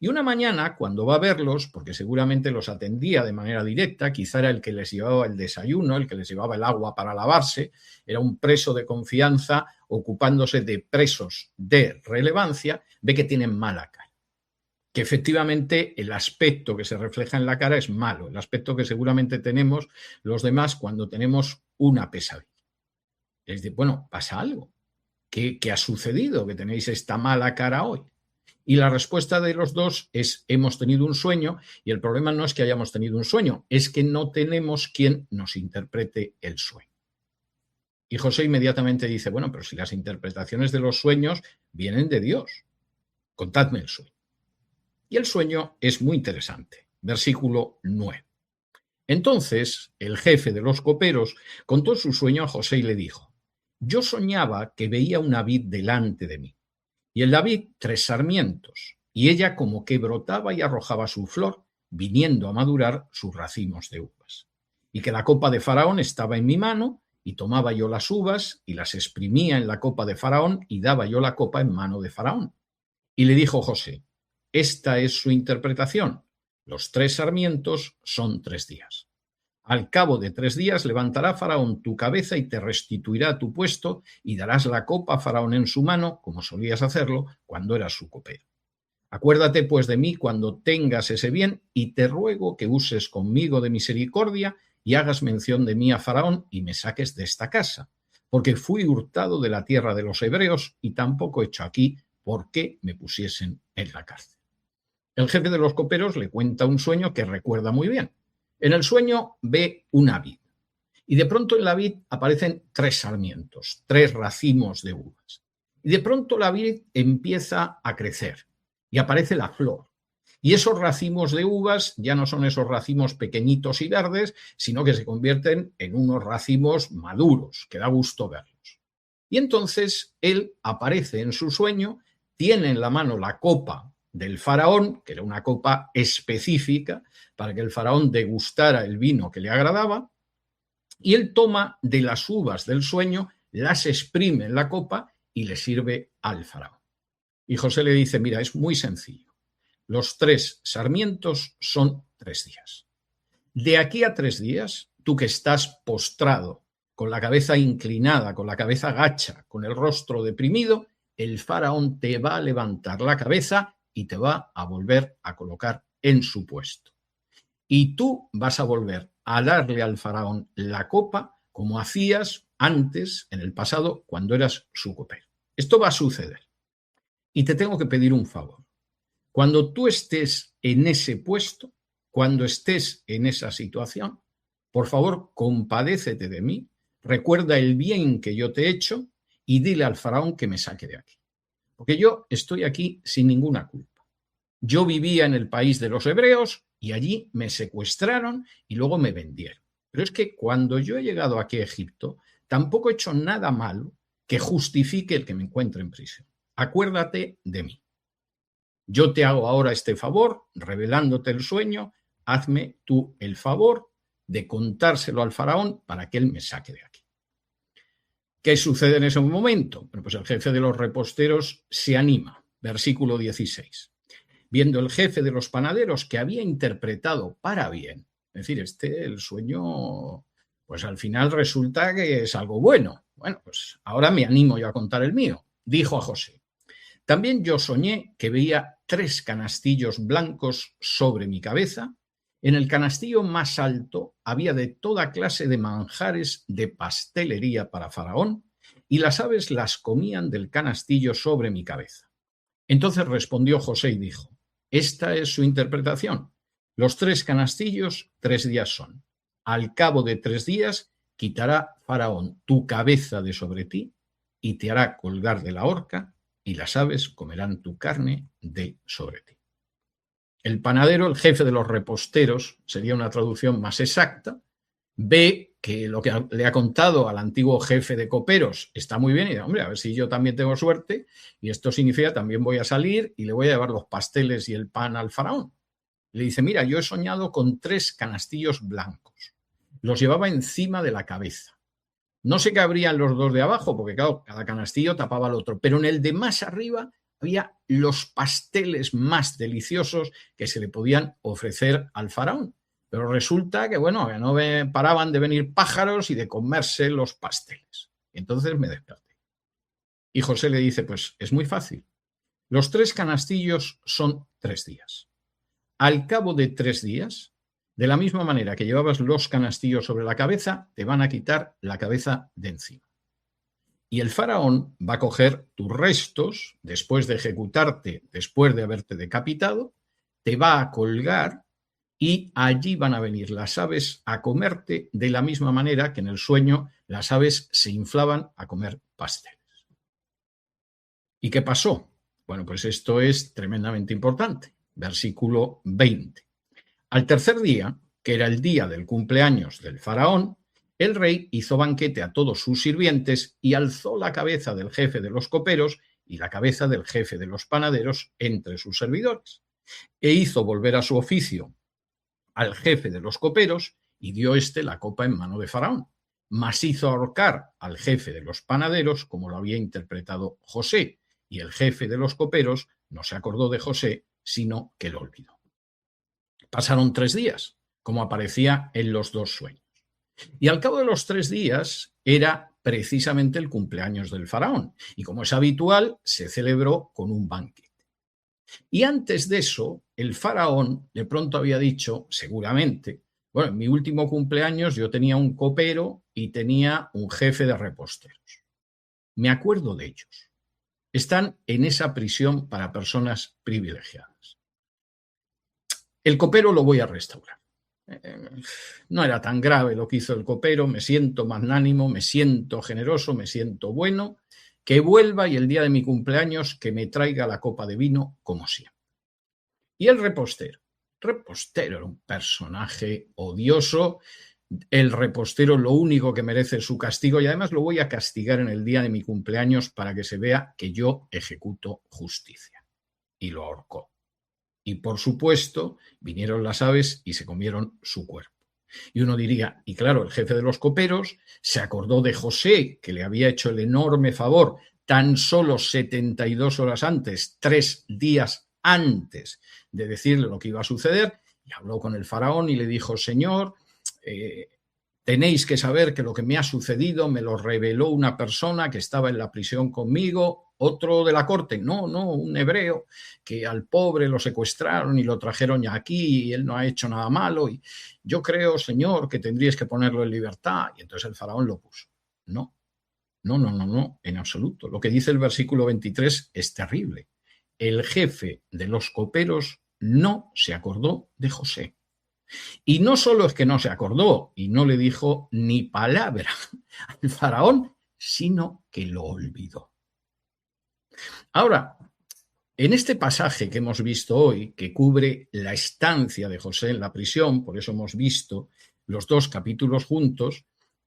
Speaker 3: Y una mañana, cuando va a verlos, porque seguramente los atendía de manera directa, quizá era el que les llevaba el desayuno, el que les llevaba el agua para lavarse, era un preso de confianza ocupándose de presos de relevancia, ve que tienen mala cara. Que efectivamente el aspecto que se refleja en la cara es malo, el aspecto que seguramente tenemos los demás cuando tenemos una pesadilla. Les dice, bueno, pasa algo. ¿Qué ha sucedido que tenéis esta mala cara hoy? Y la respuesta de los dos es, hemos tenido un sueño, y el problema no es que hayamos tenido un sueño, es que no tenemos quien nos interprete el sueño. Y José inmediatamente dice, bueno, pero si las interpretaciones de los sueños vienen de Dios, contadme el sueño. Y el sueño es muy interesante. Versículo 9. Entonces el jefe de los coperos contó su sueño a José y le dijo, yo soñaba que veía una vid delante de mí, y en la vid 3 sarmientos, y ella como que brotaba y arrojaba su flor, viniendo a madurar sus racimos de uvas. Y que la copa de Faraón estaba en mi mano, y tomaba yo las uvas, y las exprimía en la copa de Faraón, y daba yo la copa en mano de Faraón. Y le dijo José, esta es su interpretación. Los 3 sarmientos son 3 días. Al cabo de 3 días levantará Faraón tu cabeza y te restituirá tu puesto y darás la copa a Faraón en su mano, como solías hacerlo cuando eras su copero. Acuérdate pues de mí cuando tengas ese bien y te ruego que uses conmigo de misericordia y hagas mención de mí a Faraón y me saques de esta casa, porque fui hurtado de la tierra de los hebreos y tampoco he hecho aquí por qué me pusiesen en la cárcel. El jefe de los coperos le cuenta un sueño que recuerda muy bien. En el sueño ve una vid y de pronto en la vid aparecen 3 sarmientos, 3 racimos de uvas. Y de pronto la vid empieza a crecer y aparece la flor. Y esos racimos de uvas ya no son esos racimos pequeñitos y verdes, sino que se convierten en unos racimos maduros, que da gusto verlos. Y entonces él aparece en su sueño, tiene en la mano la copa del faraón, que era una copa específica para que el faraón degustara el vino que le agradaba, y él toma de las uvas del sueño, las exprime en la copa y le sirve al faraón. Y José le dice, mira, es muy sencillo. Los 3 sarmientos son 3 días. De aquí a 3 días, tú que estás postrado, con la cabeza inclinada, con la cabeza gacha, con el rostro deprimido, el faraón te va a levantar la cabeza y te va a volver a colocar en su puesto. Y tú vas a volver a darle al faraón la copa como hacías antes, en el pasado, cuando eras su copero. Esto va a suceder. Y te tengo que pedir un favor. Cuando tú estés en ese puesto, cuando estés en esa situación, por favor, compadécete de mí, recuerda el bien que yo te he hecho y dile al faraón que me saque de aquí. Porque yo estoy aquí sin ninguna culpa. Yo vivía en el país de los hebreos y allí me secuestraron y luego me vendieron. Pero es que cuando yo he llegado aquí a Egipto, tampoco he hecho nada malo que justifique el que me encuentre en prisión. Acuérdate de mí. Yo te hago ahora este favor, revelándote el sueño, hazme tú el favor de contárselo al faraón para que él me saque de aquí. ¿Qué sucede en ese momento? Bueno, pues el jefe de los reposteros se anima. Versículo 16. Viendo el jefe de los panaderos que había interpretado para bien, es decir, el sueño, pues al final resulta que es algo bueno. Bueno, pues ahora me animo yo a contar el mío. Dijo a José: también yo soñé que veía 3 canastillos blancos sobre mi cabeza. En el canastillo más alto había de toda clase de manjares de pastelería para Faraón, y las aves las comían del canastillo sobre mi cabeza. Entonces respondió José y dijo: esta es su interpretación. Los 3 canastillos, 3 días son. Al cabo de 3 días quitará Faraón tu cabeza de sobre ti y te hará colgar de la horca, y las aves comerán tu carne de sobre ti. El panadero, el jefe de los reposteros, sería una traducción más exacta, ve que lo que le ha contado al antiguo jefe de coperos está muy bien y dice: hombre, a ver si yo también tengo suerte, y esto significa también voy a salir y le voy a llevar los pasteles y el pan al faraón. Le dice: mira, yo he soñado con 3 canastillos blancos. Los llevaba encima de la cabeza. No sé qué habría en los 2 de abajo, porque claro, cada canastillo tapaba al otro, pero en el de más arriba había los pasteles más deliciosos que se le podían ofrecer al faraón. Pero resulta que, bueno, no paraban de venir pájaros y de comerse los pasteles. Entonces me desperté. Y José le dice: pues es muy fácil. Los 3 canastillos son 3 días. Al cabo de 3 días, de la misma manera que llevabas los canastillos sobre la cabeza, te van a quitar la cabeza de encima. Y el faraón va a coger tus restos, después de ejecutarte, después de haberte decapitado, te va a colgar y allí van a venir las aves a comerte de la misma manera que en el sueño las aves se inflaban a comer pasteles. ¿Y qué pasó? Bueno, pues esto es tremendamente importante. Versículo 20. Al tercer día, que era el día del cumpleaños del faraón, el rey hizo banquete a todos sus sirvientes y alzó la cabeza del jefe de los coperos y la cabeza del jefe de los panaderos entre sus servidores. E hizo volver a su oficio al jefe de los coperos y dio la copa en mano de Faraón. Mas hizo ahorcar al jefe de los panaderos, como lo había interpretado José, y el jefe de los coperos no se acordó de José, sino que lo olvidó. Pasaron 3 días, como aparecía en los 2 sueños. Y al cabo de los 3 días era precisamente el cumpleaños del faraón, y como es habitual, se celebró con un banquete. Y antes de eso, el faraón de pronto había dicho, seguramente, bueno, en mi último cumpleaños yo tenía un copero y tenía un jefe de reposteros. Me acuerdo de ellos. Están en esa prisión para personas privilegiadas. El copero lo voy a restaurar. No era tan grave lo que hizo el copero, me siento magnánimo, me siento generoso, me siento bueno, que vuelva y el día de mi cumpleaños que me traiga la copa de vino como siempre. Y el repostero era un personaje odioso. El repostero lo único que merece es su castigo y además lo voy a castigar en el día de mi cumpleaños para que se vea que yo ejecuto justicia. Y lo ahorcó. Y por supuesto vinieron las aves y se comieron su cuerpo. Y uno diría, y claro, el jefe de los coperos se acordó de José, que le había hecho el enorme favor tan solo 72 horas antes, 3 días antes de decirle lo que iba a suceder, y habló con el faraón y le dijo: Señor, tenéis que saber que lo que me ha sucedido me lo reveló una persona que estaba en la prisión conmigo, otro de la corte, no, un hebreo, que al pobre lo secuestraron y lo trajeron ya aquí y él no ha hecho nada malo y yo creo, Señor, que tendríais que ponerlo en libertad. Y entonces el faraón lo puso. No, en absoluto. Lo que dice el versículo 23 es terrible. El jefe de los coperos no se acordó de José. Y no solo es que no se acordó y no le dijo ni palabra al faraón, sino que lo olvidó. Ahora, En este pasaje que hemos visto hoy, que cubre la estancia de José en la prisión, por eso hemos visto los dos capítulos juntos,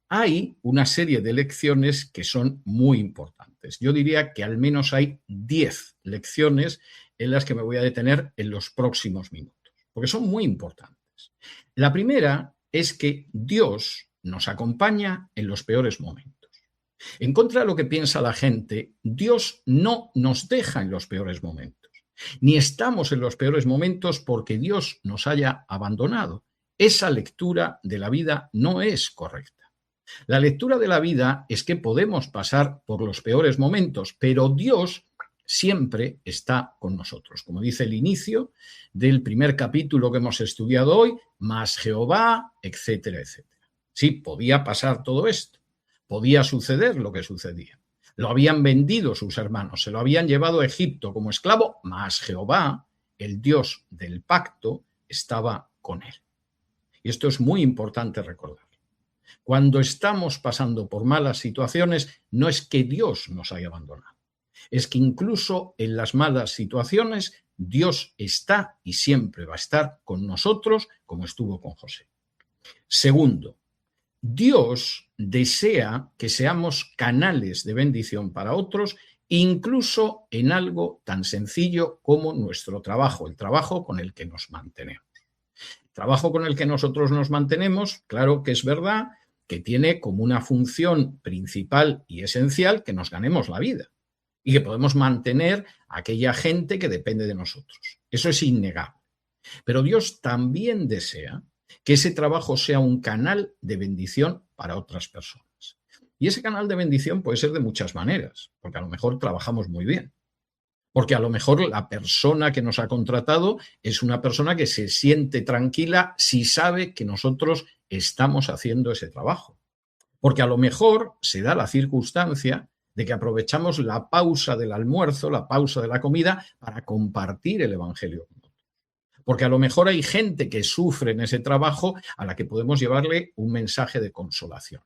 Speaker 3: hay una serie de lecciones que son muy importantes. Yo diría que al menos hay 10 lecciones en las que me voy a detener en los próximos minutos, porque son muy importantes. La primera es que Dios nos acompaña en los peores momentos. En contra de lo que piensa la gente, Dios no nos deja en los peores momentos, ni estamos en los peores momentos porque Dios nos haya abandonado. Esa lectura de la vida no es correcta. La lectura de la vida es que podemos pasar por los peores momentos, pero Dios siempre está con nosotros. Como dice el inicio del primer capítulo que hemos estudiado hoy, más Jehová, etcétera, etcétera. Sí, podía pasar todo esto. Podía suceder lo que sucedía. Lo habían vendido sus hermanos, se lo habían llevado a Egipto como esclavo, mas Jehová, el Dios del pacto, estaba con él. Y esto es muy importante recordar. Cuando estamos pasando por malas situaciones, no es que Dios nos haya abandonado. Es que incluso en las malas situaciones, Dios está y siempre va a estar con nosotros, como estuvo con José. Segundo, Dios desea que seamos canales de bendición para otros, incluso en algo tan sencillo como nuestro trabajo, el trabajo con el que nos mantenemos. El trabajo con el que nosotros nos mantenemos, claro que es verdad que tiene como una función principal y esencial que nos ganemos la vida y que podemos mantener a aquella gente que depende de nosotros. Eso es innegable. Pero Dios también desea que ese trabajo sea un canal de bendición para otras personas. Y ese canal de bendición puede ser de muchas maneras, porque a lo mejor trabajamos muy bien, porque a lo mejor la persona que nos ha contratado es una persona que se siente tranquila si sabe que nosotros estamos haciendo ese trabajo, porque a lo mejor se da la circunstancia de que aprovechamos la pausa del almuerzo, la pausa de la comida, para compartir el Evangelio. Porque a lo mejor hay gente que sufre en ese trabajo a la que podemos llevarle un mensaje de consolación.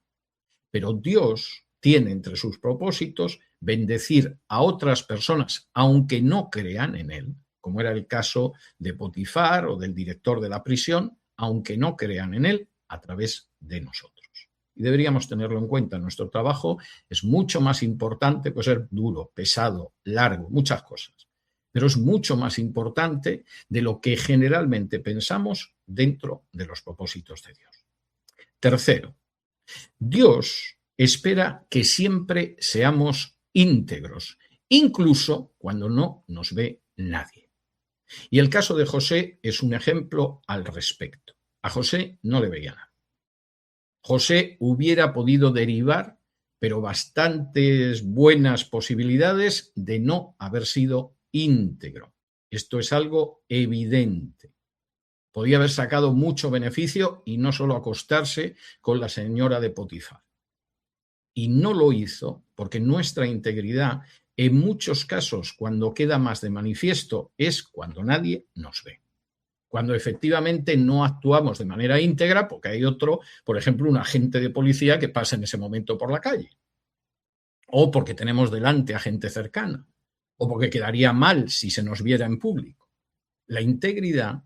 Speaker 3: Pero Dios tiene entre sus propósitos bendecir a otras personas, aunque no crean en Él, como era el caso de Potifar o del director de la prisión, aunque no crean en Él, a través de nosotros. Y deberíamos tenerlo en cuenta. Nuestro trabajo es mucho más importante, puede ser duro, pesado, largo, muchas cosas. Pero es mucho más importante de lo que generalmente pensamos dentro de los propósitos de Dios. Tercero, Dios espera que siempre seamos íntegros, incluso cuando no nos ve nadie. Y el caso de José es un ejemplo al respecto. A José no le veía nada. José hubiera podido derivar, pero bastantes buenas posibilidades de no haber sido íntegro. Esto es algo evidente. Podía haber sacado mucho beneficio y no solo acostarse con la señora de Potifar. Y no lo hizo porque nuestra integridad, en muchos casos, cuando queda más de manifiesto, es cuando nadie nos ve. Cuando efectivamente no actuamos de manera íntegra porque hay otro, por ejemplo, un agente de policía que pasa en ese momento por la calle. O porque tenemos delante a gente cercana. O porque quedaría mal si se nos viera en público. La integridad,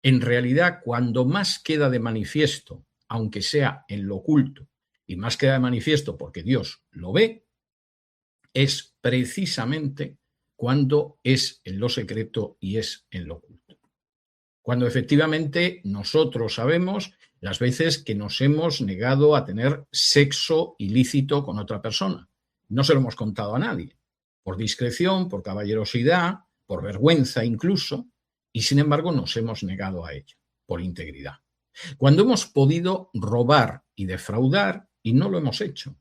Speaker 3: en realidad, cuando más queda de manifiesto, aunque sea en lo oculto, y más queda de manifiesto porque Dios lo ve, es precisamente cuando es en lo secreto y es en lo oculto. Cuando efectivamente nosotros sabemos las veces que nos hemos negado a tener sexo ilícito con otra persona. No se lo hemos contado a nadie. Por discreción, por caballerosidad, por vergüenza incluso, y sin embargo nos hemos negado a ello, por integridad. Cuando hemos podido robar y defraudar y no lo hemos hecho.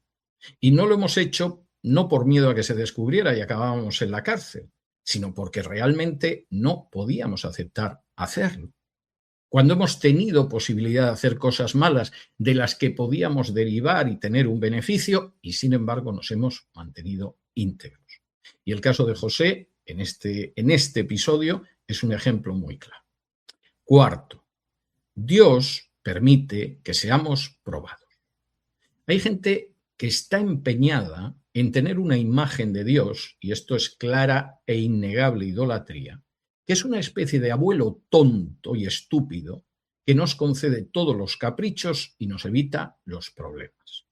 Speaker 3: Y no lo hemos hecho no por miedo a que se descubriera y acabábamos en la cárcel, sino porque realmente no podíamos aceptar hacerlo. Cuando hemos tenido posibilidad de hacer cosas malas de las que podíamos derivar y tener un beneficio y sin embargo nos hemos mantenido íntegros. Y el caso de José en este episodio es un ejemplo muy claro. Cuarto, Dios permite que seamos probados. Hay gente que está empeñada en tener una imagen de Dios, y esto es clara e innegable idolatría, que es una especie de abuelo tonto y estúpido que nos concede todos los caprichos y nos evita los problemas.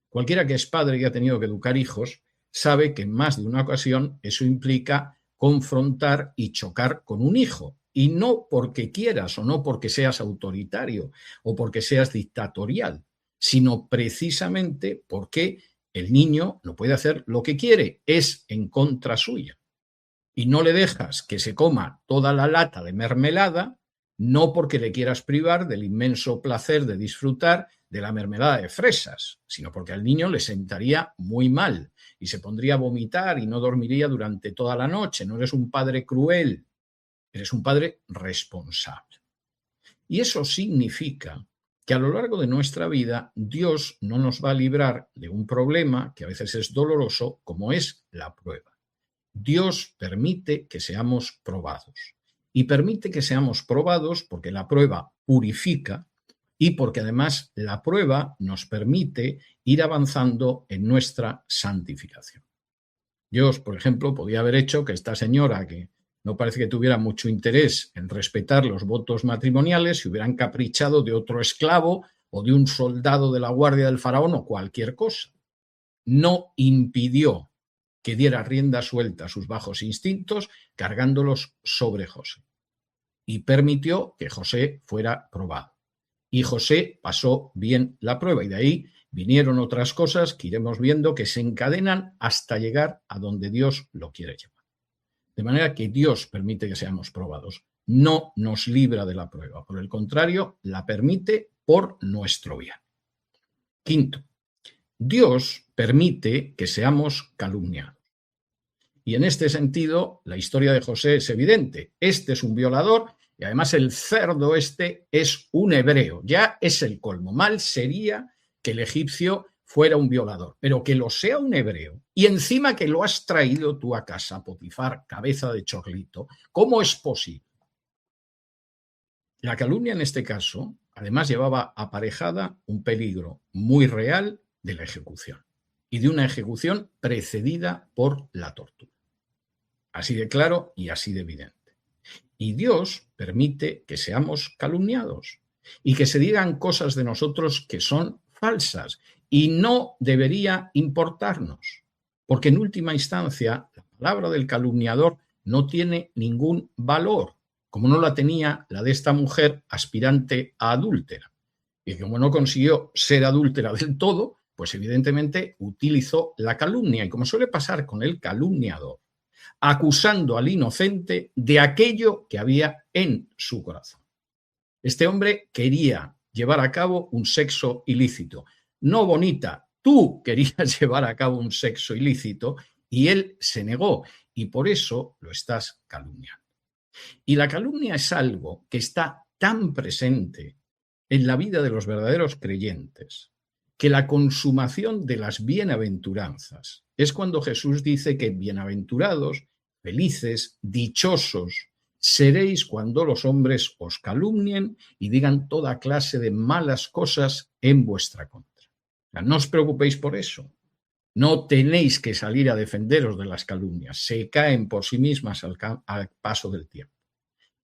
Speaker 3: Cualquiera que es padre y ha tenido que educar hijos sabe que en más de una ocasión eso implica confrontar y chocar con un hijo, y no porque quieras o no porque seas autoritario o porque seas dictatorial, sino precisamente porque el niño no puede hacer lo que quiere, es en contra suya. Y no le dejas que se coma toda la lata de mermelada, no porque le quieras privar del inmenso placer de disfrutar de la mermelada de fresas, sino porque al niño le sentaría muy mal y se pondría a vomitar y no dormiría durante toda la noche. No eres un padre cruel, eres un padre responsable. Y eso significa que a lo largo de nuestra vida Dios no nos va a librar de un problema que a veces es doloroso, como es la prueba. Dios permite que seamos probados. Y permite que seamos probados porque la prueba purifica y porque además la prueba nos permite ir avanzando en nuestra santificación. Dios, por ejemplo, podía haber hecho que esta señora, que no parece que tuviera mucho interés en respetar los votos matrimoniales, se hubiera encaprichado de otro esclavo o de un soldado de la guardia del faraón o cualquier cosa. No impidió que diera rienda suelta a sus bajos instintos, cargándolos sobre José. Y permitió que José fuera probado. Y José pasó bien la prueba, y de ahí vinieron otras cosas que iremos viendo que se encadenan hasta llegar a donde Dios lo quiere llevar. De manera que Dios permite que seamos probados, no nos libra de la prueba. Por el contrario, la permite por nuestro bien. Quinto, Dios permite que seamos calumniados. Y en este sentido, la historia de José es evidente. Este es un violador y además el cerdo este es un hebreo. Ya es el colmo. Mal sería que el egipcio fuera un violador, pero que lo sea un hebreo y encima que lo has traído tú a casa, Potifar, cabeza de chorlito. ¿Cómo es posible? La calumnia en este caso, además, llevaba aparejada un peligro muy real de la ejecución y de una ejecución precedida por la tortura. Así de claro y así de evidente. Y Dios permite que seamos calumniados y que se digan cosas de nosotros que son falsas y no debería importarnos, porque en última instancia la palabra del calumniador no tiene ningún valor, como no la tenía la de esta mujer aspirante a adúltera. Y como no consiguió ser adúltera del todo, pues evidentemente utilizó la calumnia, y como suele pasar con el calumniador, acusando al inocente de aquello que había en su corazón. Este hombre quería llevar a cabo un sexo ilícito. No, bonita, tú querías llevar a cabo un sexo ilícito y él se negó, y por eso lo estás calumniando. Y la calumnia es algo que está tan presente en la vida de los verdaderos creyentes que la consumación de las bienaventuranzas es cuando Jesús dice que bienaventurados, felices, dichosos seréis cuando los hombres os calumnien y digan toda clase de malas cosas en vuestra contra. O sea, no os preocupéis por eso. No tenéis que salir a defenderos de las calumnias. Se caen por sí mismas al paso del tiempo.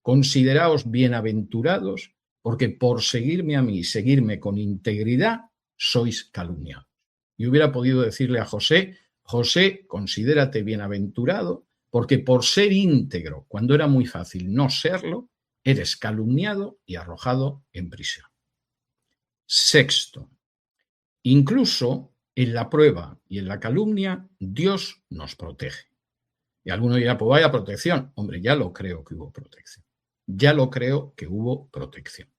Speaker 3: Consideraos bienaventurados porque por seguirme a mí y seguirme con integridad sois calumniados. Y hubiera podido decirle a José, José, considérate bienaventurado porque por ser íntegro, cuando era muy fácil no serlo, eres calumniado y arrojado en prisión. Sexto, incluso en la prueba y en la calumnia, Dios nos protege. Y alguno dirá, pues vaya protección. Hombre, ya lo creo que hubo protección. Ya lo creo que hubo protección.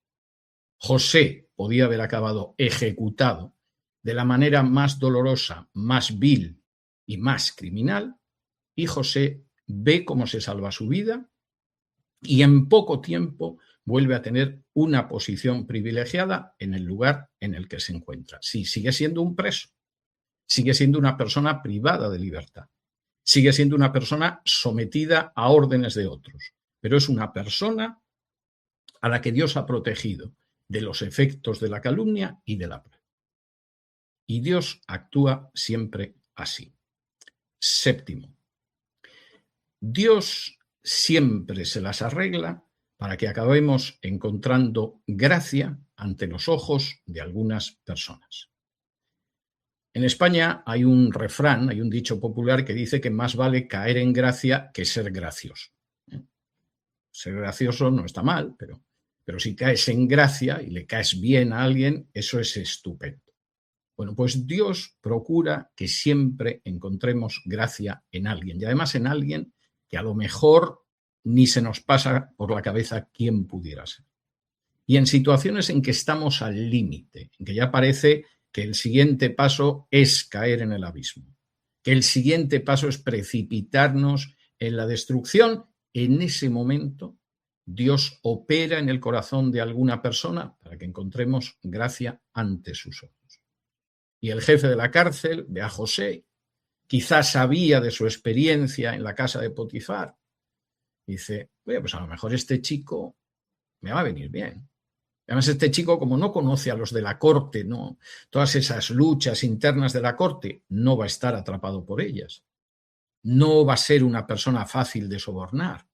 Speaker 3: José podía haber acabado ejecutado de la manera más dolorosa, más vil y más criminal, y José ve cómo se salva su vida y en poco tiempo vuelve a tener una posición privilegiada en el lugar en el que se encuentra. Sí, sigue siendo un preso, sigue siendo una persona privada de libertad, sigue siendo una persona sometida a órdenes de otros, pero es una persona a la que Dios ha protegido de los efectos de la calumnia y de la prueba. Y Dios actúa siempre así. Séptimo, Dios siempre se las arregla para que acabemos encontrando gracia ante los ojos de algunas personas. En España hay un refrán, hay un dicho popular que dice que más vale caer en gracia que ser gracioso. Ser gracioso no está mal, pero si caes en gracia y le caes bien a alguien, eso es estupendo. Bueno, pues Dios procura que siempre encontremos gracia en alguien, y además en alguien que a lo mejor ni se nos pasa por la cabeza quién pudiera ser. Y en situaciones en que estamos al límite, en que ya parece que el siguiente paso es caer en el abismo, que el siguiente paso es precipitarnos en la destrucción, en ese momento Dios opera en el corazón de alguna persona para que encontremos gracia ante sus ojos. Y el jefe de la cárcel ve a José, quizás sabía de su experiencia en la casa de Potifar. Dice, oye, pues a lo mejor este chico me va a venir bien. Además, este chico, como no conoce a los de la corte, ¿no? Todas esas luchas internas de la corte, no va a estar atrapado por ellas. No va a ser una persona fácil de sobornar.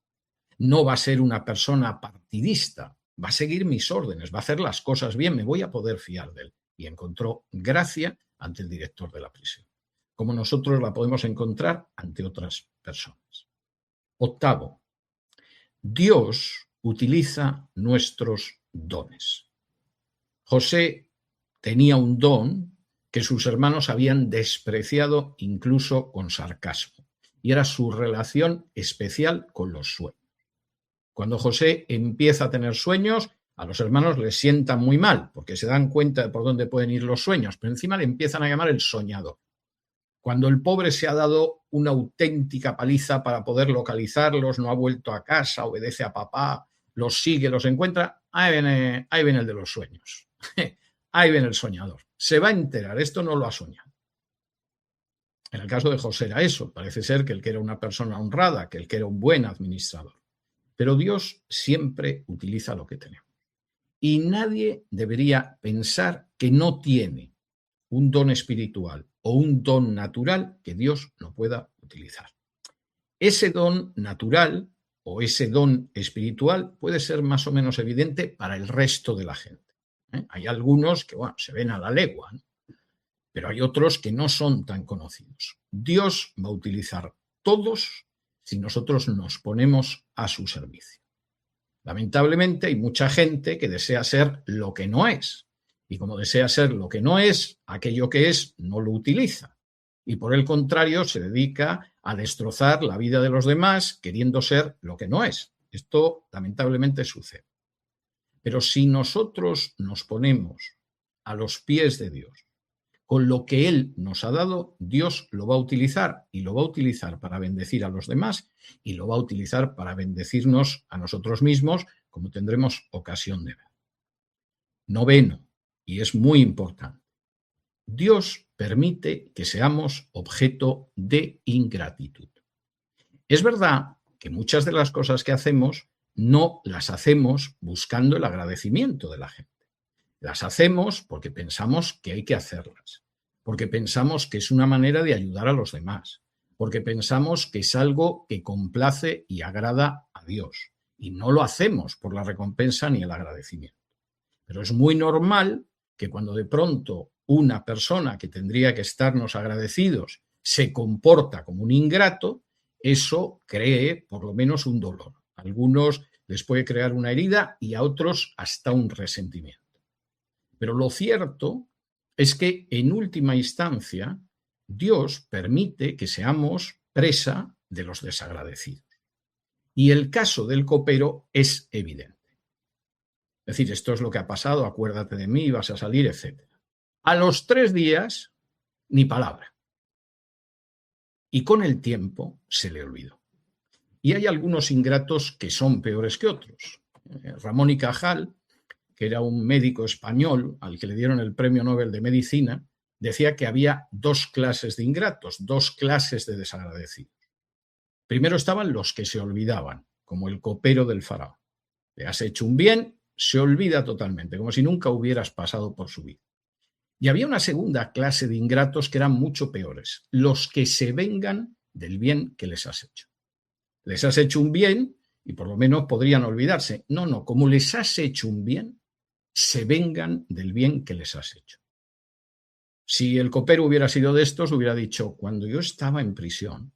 Speaker 3: No va a ser una persona partidista. Va a seguir mis órdenes, va a hacer las cosas bien, me voy a poder fiar de él. Y encontró gracia ante el director de la prisión, como nosotros la podemos encontrar ante otras personas. Octavo, Dios utiliza nuestros dones. José tenía un don que sus hermanos habían despreciado incluso con sarcasmo, y era su relación especial con los sueños. Cuando José empieza a tener sueños, a los hermanos les sienta muy mal, porque se dan cuenta de por dónde pueden ir los sueños, pero encima le empiezan a llamar el soñador. Cuando el pobre se ha dado una auténtica paliza para poder localizarlos, no ha vuelto a casa, obedece a papá, los sigue, los encuentra, ahí viene el de los sueños. Ahí viene el soñador. Se va a enterar, esto no lo ha soñado. En el caso de José era eso, parece ser que él que era una persona honrada, que él que era un buen administrador. Pero Dios siempre utiliza lo que tenemos. Y nadie debería pensar que no tiene un don espiritual o un don natural que Dios no pueda utilizar. Ese don natural o ese don espiritual puede ser más o menos evidente para el resto de la gente. Hay algunos que se ven a la legua, ¿no? Pero hay otros que no son tan conocidos. Dios va a utilizar todos si nosotros nos ponemos a su servicio. Lamentablemente hay mucha gente que desea ser lo que no es. Y como desea ser lo que no es, aquello que es no lo utiliza. Y por el contrario se dedica a destrozar la vida de los demás queriendo ser lo que no es. Esto lamentablemente sucede. Pero si nosotros nos ponemos a los pies de Dios, con lo que Él nos ha dado, Dios lo va a utilizar y lo va a utilizar para bendecir a los demás y lo va a utilizar para bendecirnos a nosotros mismos, como tendremos ocasión de ver. Noveno, y es muy importante, Dios permite que seamos objeto de ingratitud. Es verdad que muchas de las cosas que hacemos no las hacemos buscando el agradecimiento de la gente. Las hacemos porque pensamos que hay que hacerlas, porque pensamos que es una manera de ayudar a los demás, porque pensamos que es algo que complace y agrada a Dios, y no lo hacemos por la recompensa ni el agradecimiento. Pero es muy normal que cuando de pronto una persona que tendría que estarnos agradecidos se comporta como un ingrato, eso cree por lo menos un dolor. A algunos les puede crear una herida y a otros hasta un resentimiento. Pero lo cierto es que en última instancia Dios permite que seamos presa de los desagradecidos. Y el caso del copero es evidente. Es decir, esto es lo que ha pasado, acuérdate de mí, vas a salir, etc. A los 3 días, ni palabra. Y con el tiempo se le olvidó. Y hay algunos ingratos que son peores que otros. Ramón y Cajal, que era un médico español al que le dieron el Premio Nobel de Medicina, decía que había 2 clases de ingratos, 2 clases de desagradecidos. Primero estaban los que se olvidaban, como el copero del faraón. Le has hecho un bien, se olvida totalmente, como si nunca hubieras pasado por su vida. Y había una segunda clase de ingratos que eran mucho peores, los que se vengan del bien que les has hecho. Les has hecho un bien y por lo menos podrían olvidarse. No, como les has hecho un bien, se vengan del bien que les has hecho. Si el copero hubiera sido de estos, hubiera dicho, cuando yo estaba en prisión,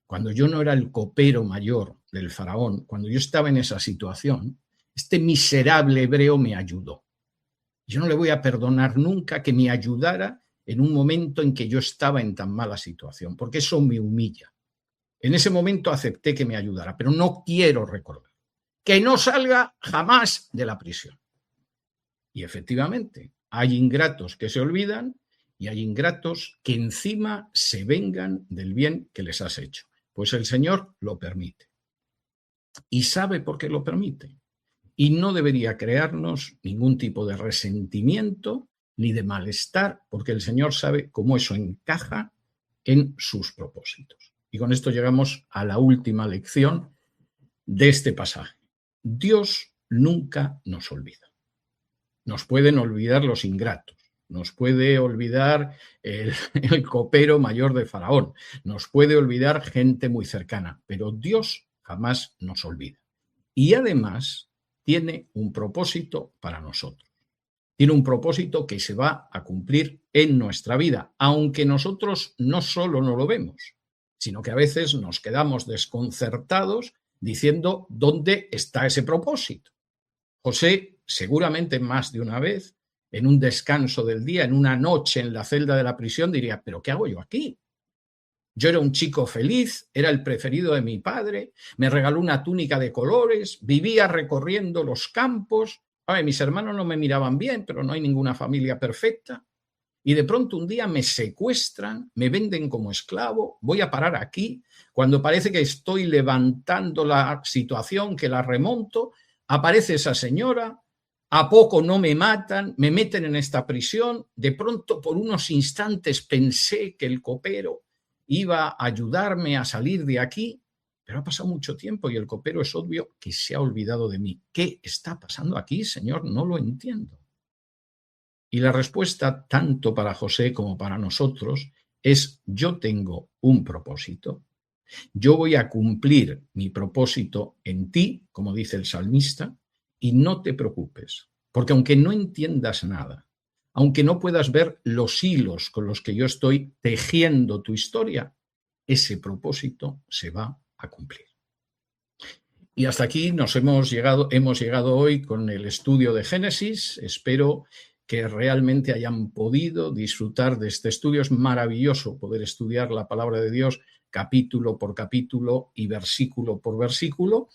Speaker 3: cuando yo no era el copero mayor del faraón, cuando yo estaba en esa situación, este miserable hebreo me ayudó. Yo no le voy a perdonar nunca que me ayudara en un momento en que yo estaba en tan mala situación, porque eso me humilla. En ese momento acepté que me ayudara, pero no quiero recordar. Que no salga jamás de la prisión. Y efectivamente, hay ingratos que se olvidan y hay ingratos que encima se vengan del bien que les has hecho. Pues el Señor lo permite. Y sabe por qué lo permite. Y no debería crearnos ningún tipo de resentimiento ni de malestar, porque el Señor sabe cómo eso encaja en sus propósitos. Y con esto llegamos a la última lección de este pasaje. Dios nunca nos olvida. Nos pueden olvidar los ingratos, nos puede olvidar el copero mayor de Faraón, nos puede olvidar gente muy cercana, pero Dios jamás nos olvida. Y además tiene un propósito para nosotros. Tiene un propósito que se va a cumplir en nuestra vida, aunque nosotros no solo no lo vemos, sino que a veces nos quedamos desconcertados diciendo ¿dónde está ese propósito? José, seguramente más de una vez, en un descanso del día, en una noche en la celda de la prisión, diría, ¿pero qué hago yo aquí? Yo era un chico feliz, era el preferido de mi padre, me regaló una túnica de colores, vivía recorriendo los campos. Mis hermanos no me miraban bien, pero no hay ninguna familia perfecta. Y de pronto un día me secuestran, me venden como esclavo, voy a parar aquí. Cuando parece que estoy levantando la situación, que la remonto, aparece esa señora, a poco no me matan, me meten en esta prisión. De pronto, por unos instantes, pensé que el copero iba a ayudarme a salir de aquí, pero ha pasado mucho tiempo y el copero es obvio que se ha olvidado de mí. ¿Qué está pasando aquí, Señor? No lo entiendo. Y la respuesta, tanto para José como para nosotros, es: yo tengo un propósito. Yo voy a cumplir mi propósito en ti, como dice el salmista, y no te preocupes, porque aunque no entiendas nada, aunque no puedas ver los hilos con los que yo estoy tejiendo tu historia, ese propósito se va a cumplir. Y hasta aquí hemos llegado hoy con el estudio de Génesis. Espero que realmente hayan podido disfrutar de este estudio. Es maravilloso poder estudiar la palabra de Dios capítulo por capítulo y versículo por versículo.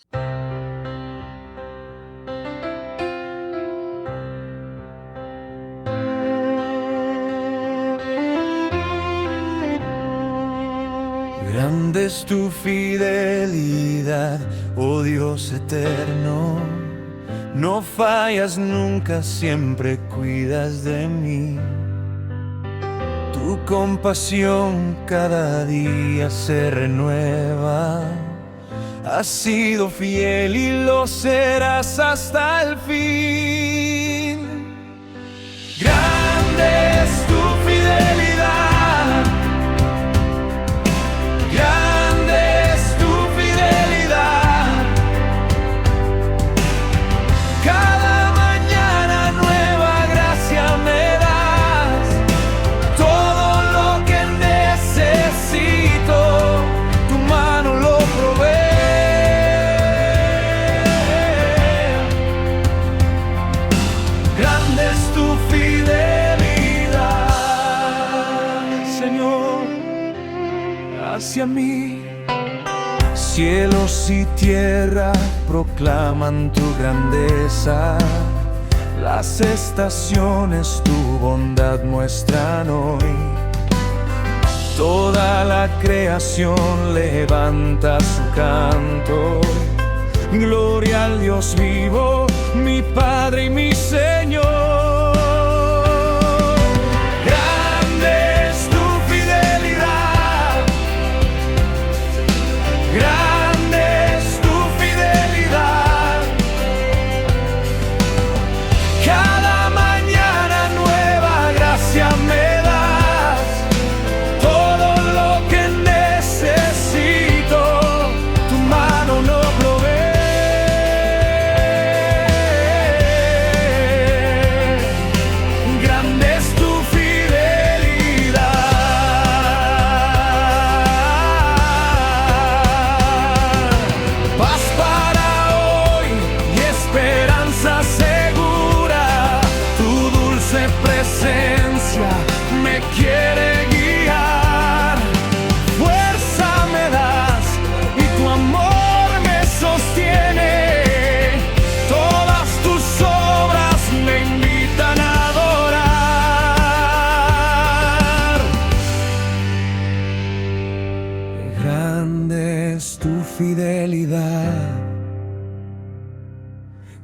Speaker 1: Grande es tu fidelidad, oh Dios eterno. No fallas nunca, siempre cuidas de mí. Tu compasión cada día se renueva. Has sido fiel y lo serás hasta el fin. Grande es tu fidelidad. Grande es tu fidelidad. Cada mañana nueva gracia me das. Todo lo que necesito, tu mano lo provee. Grande es tu fidelidad, Señor, hacia mí. Cielos y tierra proclaman tu grandeza. Las estaciones tu bondad muestran hoy. Toda la creación levanta su canto. Gloria al Dios vivo, mi Padre y mi Señor. Grande es tu fidelidad. Grande es tu fidelidad. Cada mañana nueva gracia me das. Todo lo que necesito,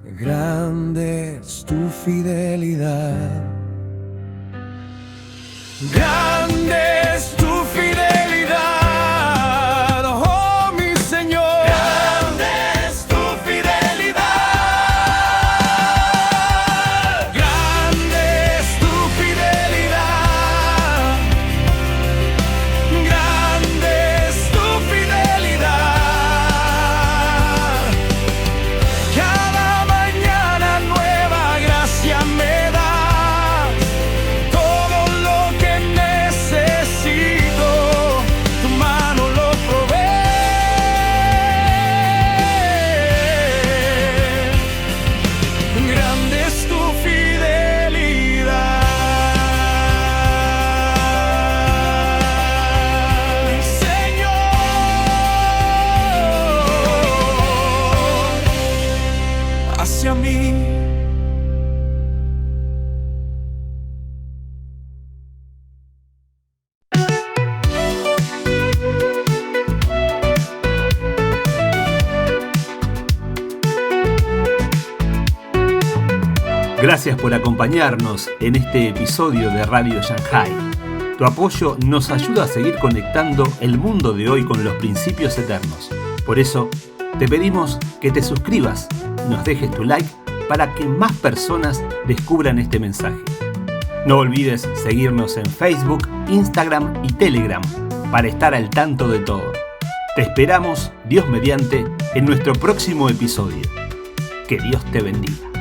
Speaker 1: grande es tu fidelidad. Grande es tu fidelidad, oh mi Señor. Grande es tu fidelidad. Grande es tu fidelidad. Grande es tu fidelidad. Cada mañana nueva gracia me das. Todo lo que necesito, tu mano lo provee. Grande es tu fidelidad, Señor, hacia mí.
Speaker 2: Gracias por acompañarnos en este episodio de Radio Shanghai. Tu apoyo nos ayuda a seguir conectando el mundo de hoy con los principios eternos. Por eso, te pedimos que te suscribas, nos dejes tu like para que más personas descubran este mensaje. No olvides seguirnos en Facebook, Instagram y Telegram para estar al tanto de todo. Te esperamos, Dios mediante, en nuestro próximo episodio. Que Dios te bendiga.